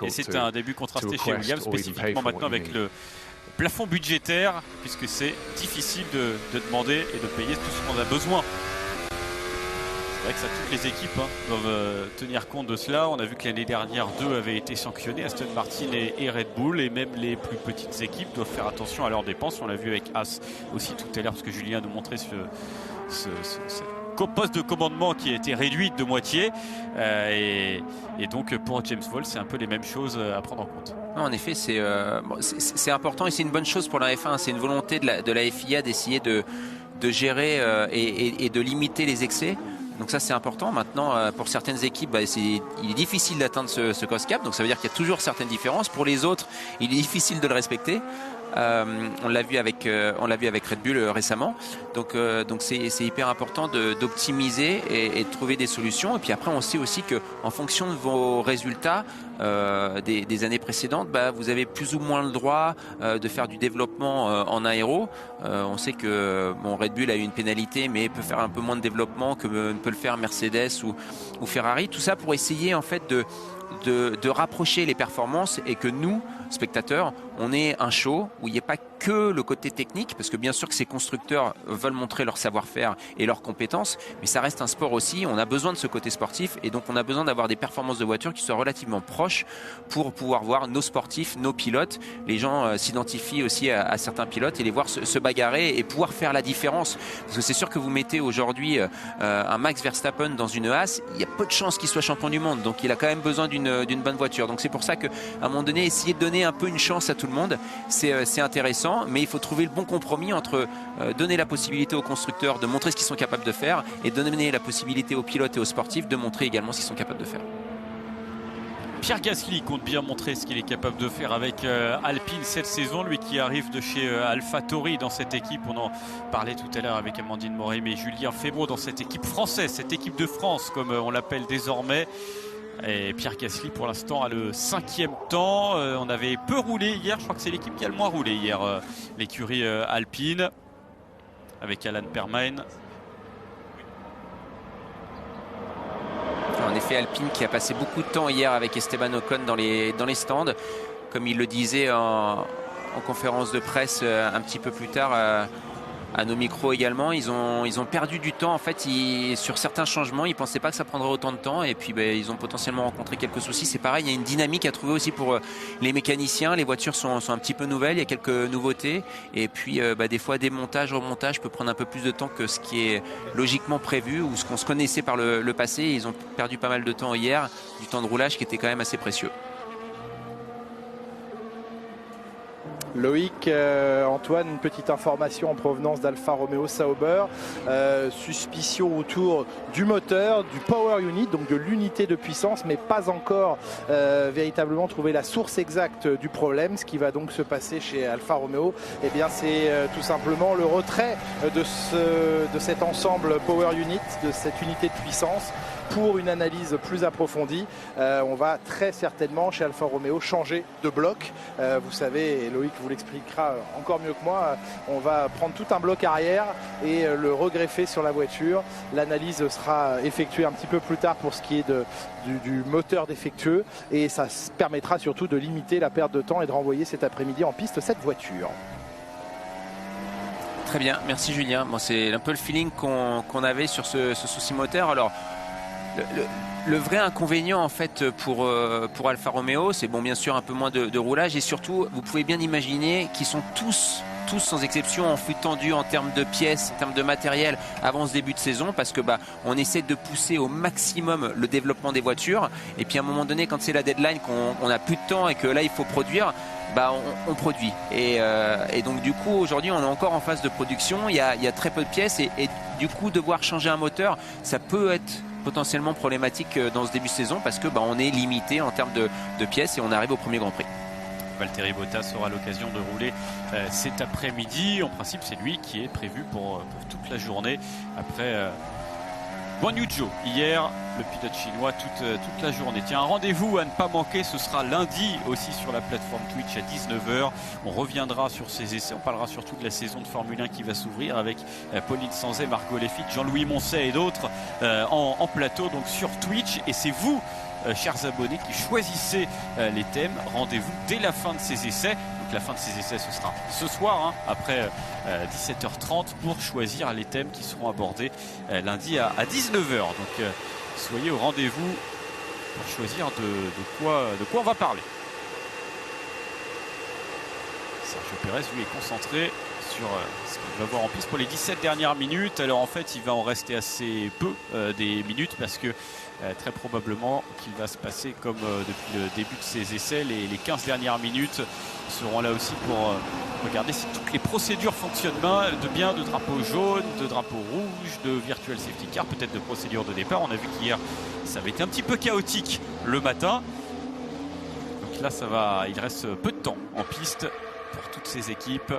Et c'est un début contrasté chez Williams, spécifiquement maintenant avec le plafond budgétaire, puisque c'est difficile de demander et de payer tout ce qu'on a besoin. C'est vrai que ça, toutes les équipes doivent tenir compte de cela. On a vu que l'année dernière, 2 avaient été sanctionnés, Aston Martin et Red Bull, et même les plus petites équipes doivent faire attention à leurs dépenses. On l'a vu avec As aussi tout à l'heure, parce que Julien nous montrait ce poste de commandement qui a été réduit de moitié. Et donc pour James Vowles, c'est un peu les mêmes choses à prendre en compte. Non, en effet, c'est important et c'est une bonne chose pour la F1. C'est une volonté de la FIA d'essayer de gérer et de limiter les excès. Donc ça c'est important. Maintenant pour certaines équipes il est difficile d'atteindre ce cost cap, donc ça veut dire qu'il y a toujours certaines différences. Pour les autres il est difficile de le respecter. On l'a vu avec Red Bull récemment, donc c'est hyper important d'optimiser et de trouver des solutions. Et puis après on sait aussi que en fonction de vos résultats des années précédentes, vous avez plus ou moins le droit de faire du développement en aéro. On sait que Red Bull a eu une pénalité, mais peut faire un peu moins de développement que ne peut le faire Mercedes ou Ferrari. Tout ça pour essayer en fait de rapprocher les performances et que nous, spectateurs, on ait un show où il n'y ait pas que le côté technique, parce que bien sûr que ces constructeurs veulent montrer leur savoir-faire et leurs compétences, mais ça reste un sport aussi, on a besoin de ce côté sportif et donc on a besoin d'avoir des performances de voitures qui soient relativement proches pour pouvoir voir nos sportifs, nos pilotes. Les gens s'identifient aussi à certains pilotes et les voir se bagarrer et pouvoir faire la différence, parce que c'est sûr que vous mettez aujourd'hui un Max Verstappen dans une Haas, il y a peu de chances qu'il soit champion du monde, donc il a quand même besoin d'une bonne voiture. Donc c'est pour ça qu'à un moment donné, essayer de donner un peu une chance à tout le monde, c'est intéressant, mais il faut trouver le bon compromis entre donner la possibilité aux constructeurs de montrer ce qu'ils sont capables de faire et donner la possibilité aux pilotes et aux sportifs de montrer également ce qu'ils sont capables de faire. Pierre Gasly compte bien montrer ce qu'il est capable de faire avec Alpine cette saison, lui qui arrive de chez AlphaTauri dans cette équipe. On en parlait tout à l'heure avec Amandine Moret, mais Julien Febvre dans cette équipe française, cette équipe de France comme on l'appelle désormais. Et Pierre Gasly pour l'instant a le 5e temps. On avait peu roulé hier, je crois que c'est l'équipe qui a le moins roulé hier, l'écurie Alpine avec Alan Permine. En effet, Alpine qui a passé beaucoup de temps hier avec Esteban Ocon dans les stands, comme il le disait en conférence de presse un petit peu plus tard à nos micros également. Ils ont perdu du temps en fait sur certains changements. Ils ne pensaient pas que ça prendrait autant de temps et puis ils ont potentiellement rencontré quelques soucis. C'est pareil, il y a une dynamique à trouver aussi pour les mécaniciens. Les voitures sont un petit peu nouvelles, il y a quelques nouveautés et puis des fois démontage, remontage peut prendre un peu plus de temps que ce qui est logiquement prévu ou ce qu'on se connaissait par le passé. Ils ont perdu pas mal de temps hier, du temps de roulage qui était quand même assez précieux. Loïc, Antoine, une petite information en provenance d'Alfa Romeo Sauber, suspicion autour du moteur, du power unit, donc de l'unité de puissance, mais pas encore véritablement trouvé la source exacte du problème. Ce qui va donc se passer chez Alfa Romeo, eh bien c'est tout simplement le retrait de cet ensemble power unit, de cette unité de puissance, pour une analyse plus approfondie. On va très certainement chez Alfa Romeo changer de bloc. Vous savez, et Loïc vous l'expliquera encore mieux que moi, on va prendre tout un bloc arrière et le regreffer sur la voiture. L'analyse sera effectuée un petit peu plus tard pour ce qui est du moteur défectueux et ça permettra surtout de limiter la perte de temps et de renvoyer cet après-midi en piste cette voiture. Très bien, merci Julien. Bon, c'est un peu le feeling qu'on avait sur ce souci moteur. Alors, le vrai inconvénient en fait pour Alfa Romeo, c'est bien sûr un peu moins de roulage et surtout vous pouvez bien imaginer qu'ils sont tous sans exception en flux tendu en termes de pièces, en termes de matériel avant ce début de saison, parce que on essaie de pousser au maximum le développement des voitures et puis à un moment donné quand c'est la deadline, qu'on n'a plus de temps et que là il faut produire, on produit et donc du coup aujourd'hui on est encore en phase de production, il y a très peu de pièces et du coup devoir changer un moteur ça peut être potentiellement problématique dans ce début de saison parce que on est limité en termes de pièces et on arrive au premier Grand Prix. Valtteri Bottas aura l'occasion de rouler cet après-midi. En principe, c'est lui qui est prévu pour toute la journée après Guan Yu Zhou hier, le pilote chinois toute la journée. Tiens, un rendez-vous à ne pas manquer, ce sera lundi aussi sur la plateforme Twitch à 19h. On reviendra sur ces essais, on parlera surtout de la saison de Formule 1 qui va s'ouvrir avec Pauline Sanzet, Margot Leffitte, Jean-Louis Moncet et d'autres en plateau, donc sur Twitch. Et c'est vous, chers abonnés, qui choisissez les thèmes. Rendez-vous dès la fin de ces essais. La fin de ces essais, ce sera ce soir, hein, après 17h30, pour choisir les thèmes qui seront abordés lundi à 19h. Donc soyez au rendez-vous pour choisir de quoi on va parler. Sergio Pérez, lui, est concentré sur ce qu'il va voir en piste pour les 17 dernières minutes. Alors en fait, il va en rester assez peu des minutes parce que très probablement qu'il va se passer comme depuis le début de ces essais. Les 15 dernières minutes seront là aussi pour regarder si toutes les procédures fonctionnent bien, de drapeau jaune, de drapeau rouge, de virtual safety car, peut-être de procédure de départ. On a vu qu'hier ça avait été un petit peu chaotique le matin. Donc là il reste peu de temps en piste pour toutes ces équipes.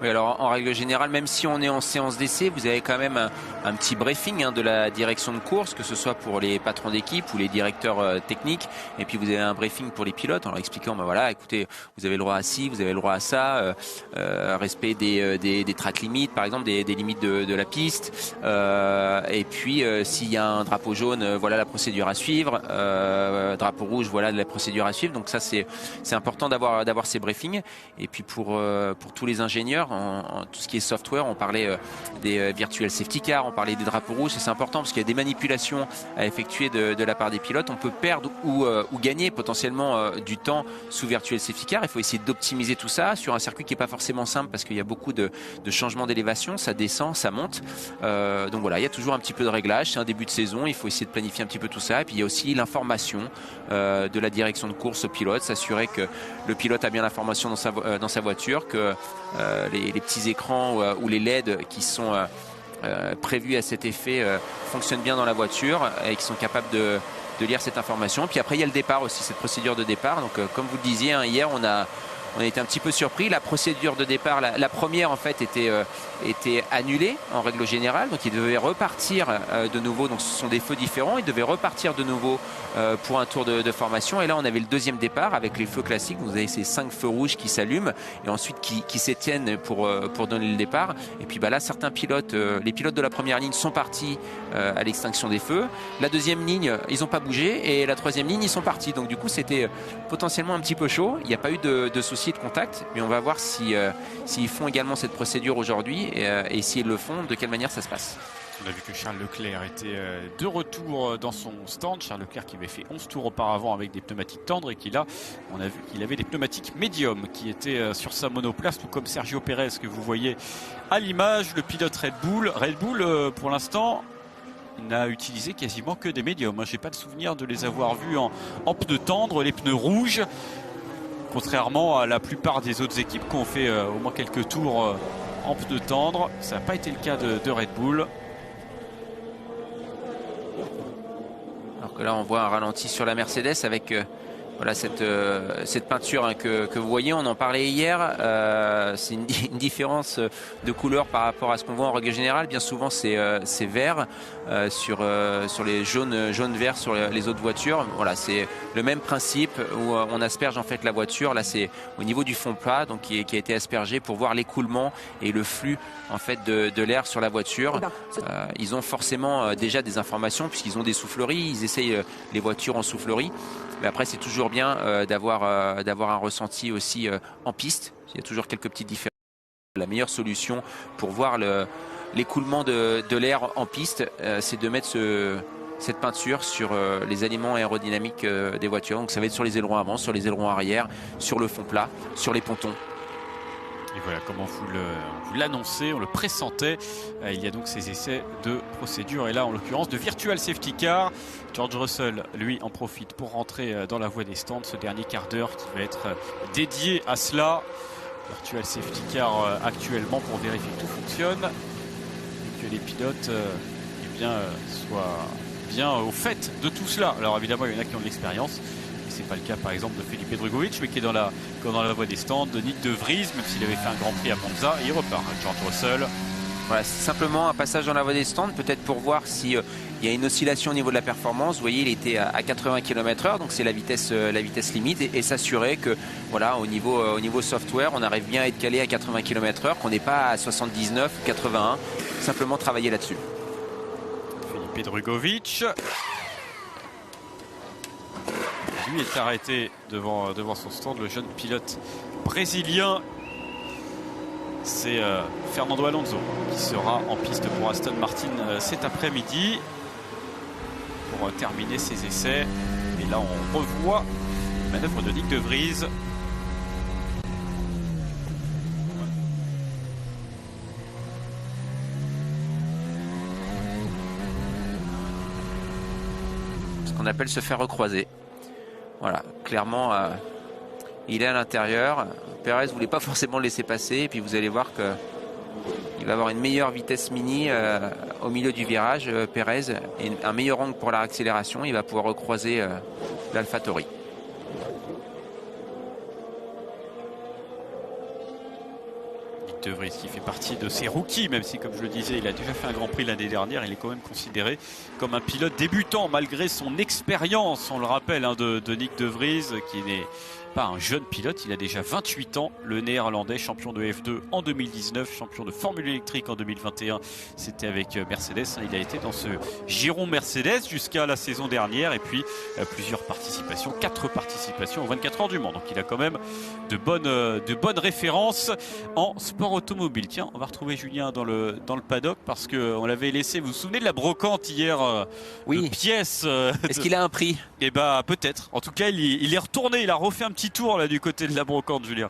Oui, alors en règle générale, même si on est en séance d'essai, vous avez quand même un petit briefing de la direction de course, que ce soit pour les patrons d'équipe ou les directeurs techniques. Et puis vous avez un briefing pour les pilotes en leur expliquant, ben voilà, écoutez, vous avez le droit à ci, vous avez le droit à ça, respect des track limites, par exemple, des limites de la piste. Et puis s'il y a un drapeau jaune, voilà la procédure à suivre. Drapeau rouge, voilà la procédure à suivre. Donc ça, c'est important d'avoir ces briefings. Et puis pour tous les ingénieurs, en tout ce qui est software, on parlait des virtual safety cars, on parlait des drapeaux rouges, c'est important parce qu'il y a des manipulations à effectuer de la part des pilotes. On peut perdre ou gagner potentiellement du temps sous virtual safety car. Il faut essayer d'optimiser tout ça sur un circuit qui n'est pas forcément simple parce qu'il y a beaucoup de changements d'élévation, ça descend, ça monte. Donc voilà, il y a toujours un petit peu de réglage, c'est un début de saison, il faut essayer de planifier un petit peu tout ça. Et puis il y a aussi l'information de la direction de course au pilote, s'assurer que le pilote a bien l'information dans sa voiture, que les petits écrans ou les LED qui sont prévus à cet effet fonctionnent bien dans la voiture et qui sont capables de lire cette information. Puis après il y a le départ aussi, cette procédure de départ. Donc comme vous le disiez, hein, hier on a été un petit peu surpris. La procédure de départ, la première en fait était annulée en règle générale. Donc il devait repartir de nouveau. Donc ce sont des feux différents. Il devait repartir de nouveau pour un tour de formation. Et là on avait le deuxième départ avec les feux classiques. Vous avez ces 5 feux rouges qui s'allument et ensuite qui s'éteignent pour donner le départ. Et puis là certains pilotes, les pilotes de la première ligne sont partis à l'extinction des feux. La deuxième ligne, ils n'ont pas bougé. Et la troisième ligne, ils sont partis. Donc du coup c'était potentiellement un petit peu chaud. Il n'y a pas eu de soucis de contact, mais on va voir s'ils font également cette procédure aujourd'hui et s'ils le font, de quelle manière ça se passe. On a vu que Charles Leclerc était de retour dans son stand. Charles Leclerc qui avait fait 11 tours auparavant avec des pneumatiques tendres et on a vu qu'il avait des pneumatiques médium qui étaient sur sa monoplace, tout comme Sergio Pérez que vous voyez à l'image, le pilote Red Bull. Red Bull pour l'instant n'a utilisé quasiment que des médiums. J'ai pas de souvenir de les avoir vus en pneus tendres, les pneus rouges. Contrairement à la plupart des autres équipes qui ont fait au moins quelques tours en pneus tendres. Ça n'a pas été le cas de Red Bull. Alors que là on voit un ralenti sur la Mercedes avec voilà cette peinture hein, que vous voyez, on en parlait hier. C'est une différence de couleur par rapport à ce qu'on voit en règle générale. Bien souvent c'est vert sur les jaunes-verts sur les autres voitures. Voilà, c'est le même principe où on asperge en fait la voiture. Là c'est au niveau du fond plat, donc qui a été aspergé pour voir l'écoulement et le flux en fait de l'air sur la voiture. Ils ont forcément déjà des informations puisqu'ils ont des souffleries. Ils essayent les voitures en soufflerie. Mais après, c'est toujours bien d'avoir un ressenti aussi en piste. Il y a toujours quelques petites différences. La meilleure solution pour voir l'écoulement de l'air en piste, c'est de mettre cette peinture sur les éléments aérodynamiques des voitures. Donc ça va être sur les ailerons avant, sur les ailerons arrière, sur le fond plat, sur les pontons. Et voilà comment vous l'annoncez, on le pressentait. Il y a donc ces essais de procédure et là en l'occurrence de virtual safety car. George Russell lui en profite pour rentrer dans la voie des stands, ce dernier quart d'heure qui va être dédié à cela. Virtual safety car actuellement pour vérifier que tout fonctionne et que les pilotes soient bien au fait de tout cela. Alors évidemment il y en a qui ont de l'expérience. C'est pas le cas par exemple de Felipe Drugovich, mais qui est dans la voie des stands, de Nick de Vries, même s'il avait fait un Grand Prix à Monza, et il repart. George Russell, Voilà, c'est simplement un passage dans la voie des stands, peut-être pour voir si il y a une oscillation au niveau de la performance. Vous voyez, il était à 80 km/h, donc c'est la vitesse limite, et s'assurer que voilà, au niveau software, on arrive bien à être calé à 80 km/h, qu'on n'est pas à 79, 81. Simplement travailler là-dessus. Filipe Drugovich. Lui est arrêté devant son stand, le jeune pilote brésilien. C'est Fernando Alonso qui sera en piste pour Aston Martin cet après-midi pour terminer ses essais. Et là, on revoit la manœuvre de Nyck de Vries. Ce qu'on appelle se faire recroiser. Voilà, clairement, il est à l'intérieur. Pérez ne voulait pas forcément le laisser passer. Et puis vous allez voir qu'il va avoir une meilleure vitesse mini au milieu du virage. Pérez, et un meilleur angle pour l'accélération. Il va pouvoir recroiser l'AlphaTauri. Nyck de Vries qui fait partie de ces rookies, même si, comme je le disais, il a déjà fait un Grand Prix l'année dernière. Il est quand même considéré comme un pilote débutant malgré son expérience, on le rappelle, de Nyck de Vries, qui n'est pas un jeune pilote. Il a déjà 28 ans, le néerlandais, champion de F2 en 2019, champion de Formule électrique en 2021. C'était avec Mercedes. Il a été dans ce giron Mercedes jusqu'à la saison dernière, et puis plusieurs participations, 4 participations aux 24 heures du Mans. Donc il a quand même de bonnes références en sport automobile. Tiens, on va retrouver Julien dans le paddock, parce qu'on l'avait laissé, vous vous souvenez de la brocante hier, oui, de pièces Est-ce qu'il a un prix? Eh bah peut-être. En tout cas, il est retourné, il a refait un petit tour là du côté de la brocante, Julien.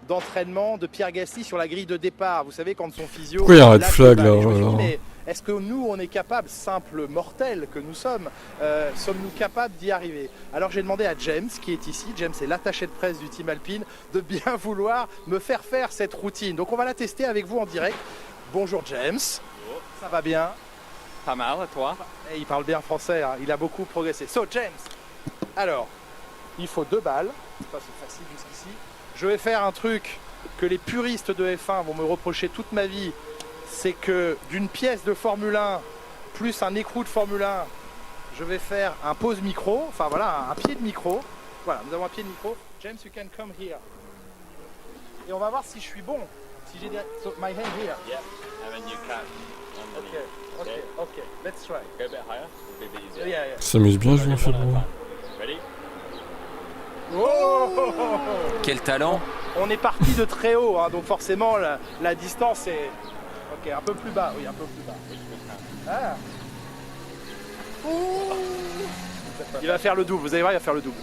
D'entraînement de Pierre Gasly sur la grille de départ. Vous savez, quand son physio... Pourquoi il y a un red flag là, mais est-ce que nous, on est capable, simples mortels que nous sommes, sommes-nous capables d'y arriver? Alors j'ai demandé à James, qui est ici, James est l'attaché de presse du team Alpine, de bien vouloir me faire cette routine. Donc on va la tester avec vous en direct. Bonjour James, ça va bien? Pas mal, et toi? Et il parle bien français, hein. Il a beaucoup progressé. So James, alors, il faut 2 balles, ça c'est facile jusqu'ici. Je vais faire un truc que les puristes de F1 vont me reprocher toute ma vie, c'est que d'une pièce de Formule 1 plus un écrou de Formule 1, je vais faire un pose micro, enfin voilà, un pied de micro. Voilà, nous avons un pied de micro. James, you can come here. Et on va voir si je suis bon. Si j'ai des... So, my hand here. Yeah, and then you can. Okay, let's try. Go a bit higher, it'll be a bit easier. Yeah. S'amuse bien, Julien Febvre. Ready? Oh, quel talent! On est parti de très haut, hein, donc forcément la distance est... Ok, un peu plus bas, oui, un peu plus bas. Ah. Il va faire le double, vous allez voir, il va faire le double.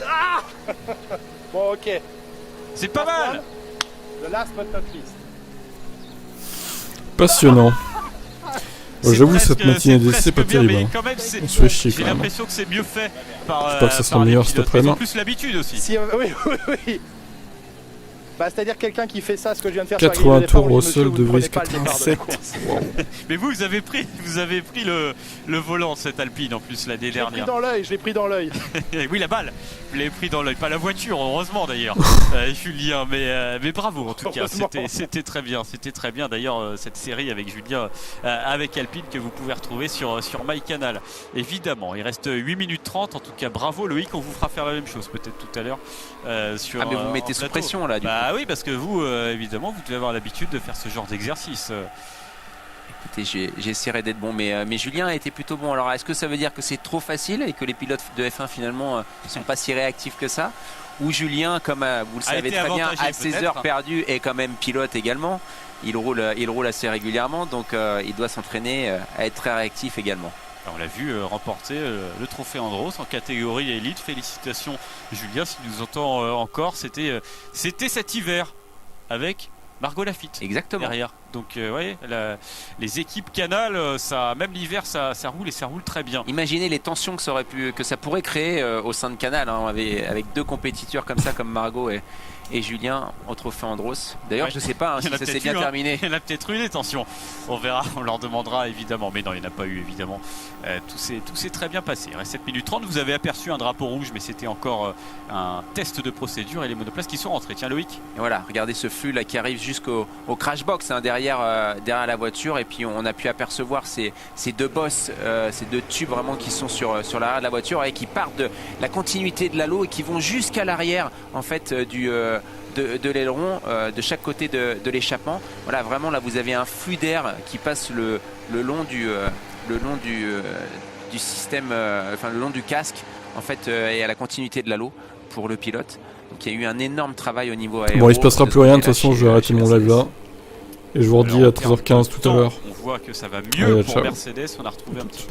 Ah. Bon, ok. C'est pas mal. The last but not least. Passionnant. J'avoue, cette matinée d'essai pas terrible. Mais quand même, on se fait chier. J'ai l'impression que c'est mieux fait par. J'espère que ça sera meilleur cet après-midi. En plus, l'habitude aussi. Si, oui. Bah, c'est-à-dire quelqu'un qui fait ça, ce que je viens de faire 80 tours Russell de Vries 87. Wow. Mais vous avez pris le volant de cette Alpine en plus l'année dernière. Je l'ai pris dans l'œil. Oui, la balle. Vous l'avez pris dans l'œil, pas la voiture, heureusement d'ailleurs, Julien. Mais bravo en tout cas. C'était très bien. C'était très bien d'ailleurs cette série avec Julien, avec Alpine, que vous pouvez retrouver sur MyCanal. Évidemment, il reste 8 minutes 30. En tout cas, bravo Loïc. On vous fera faire la même chose peut-être tout à l'heure. Mais vous me mettez sous pression là. Ah oui, parce que vous, évidemment, vous devez avoir l'habitude de faire ce genre d'exercice. Écoutez, j'essaierai d'être bon, mais Julien a été plutôt bon. Alors, est-ce que ça veut dire que c'est trop facile et que les pilotes de F1 finalement ne sont pas si réactifs que ça? Ou Julien, comme vous le savez très bien, à ses heures perdues, est quand même pilote également. Il roule assez régulièrement, donc il doit s'entraîner à être très réactif également. On l'a vu remporter le trophée Andros en catégorie élite. Félicitations Julien, s'il nous entend encore. C'était cet hiver avec Margot Lafitte. Exactement. Derrière. Donc ouais, les équipes Canal, même l'hiver, ça roule et ça roule très bien. Imaginez les tensions que ça pourrait créer au sein de Canal, hein, avec deux compétiteurs comme ça, comme Margot et Julien au trophée Andros. D'ailleurs, ouais, je sais pas si ça s'est bien terminé. Il y en a peut-être eu des tensions. On verra, on leur demandera évidemment. Mais non, il n'y en a pas eu évidemment. Tout s'est très bien passé. Il reste 7 minutes 30. Vous avez aperçu un drapeau rouge, mais c'était encore un test de procédure et les monoplaces qui sont rentrés. Tiens, Loïc. Et voilà, regardez ce flux là qui arrive jusqu'au crash box, hein, derrière la voiture. Et puis on a pu apercevoir ces deux bosses, ces deux tubes vraiment qui sont sur l'arrière de la voiture et qui partent de la continuité de l'halo et qui vont jusqu'à l'arrière en fait de l'aileron, de chaque côté de l'échappement. Voilà, vraiment là vous avez un flux d'air qui passe le long du système, enfin le long du casque en fait, et à la continuité de l'halo pour le pilote. Donc il y a eu un énorme travail au niveau aéro. Bon, il se passera plus rien, de toute façon je vais arrêter mon live là. Et je vous redis à 13h15 tout à l'heure. On voit que ça va mieux pour Mercedes, on a retrouvé un petit peu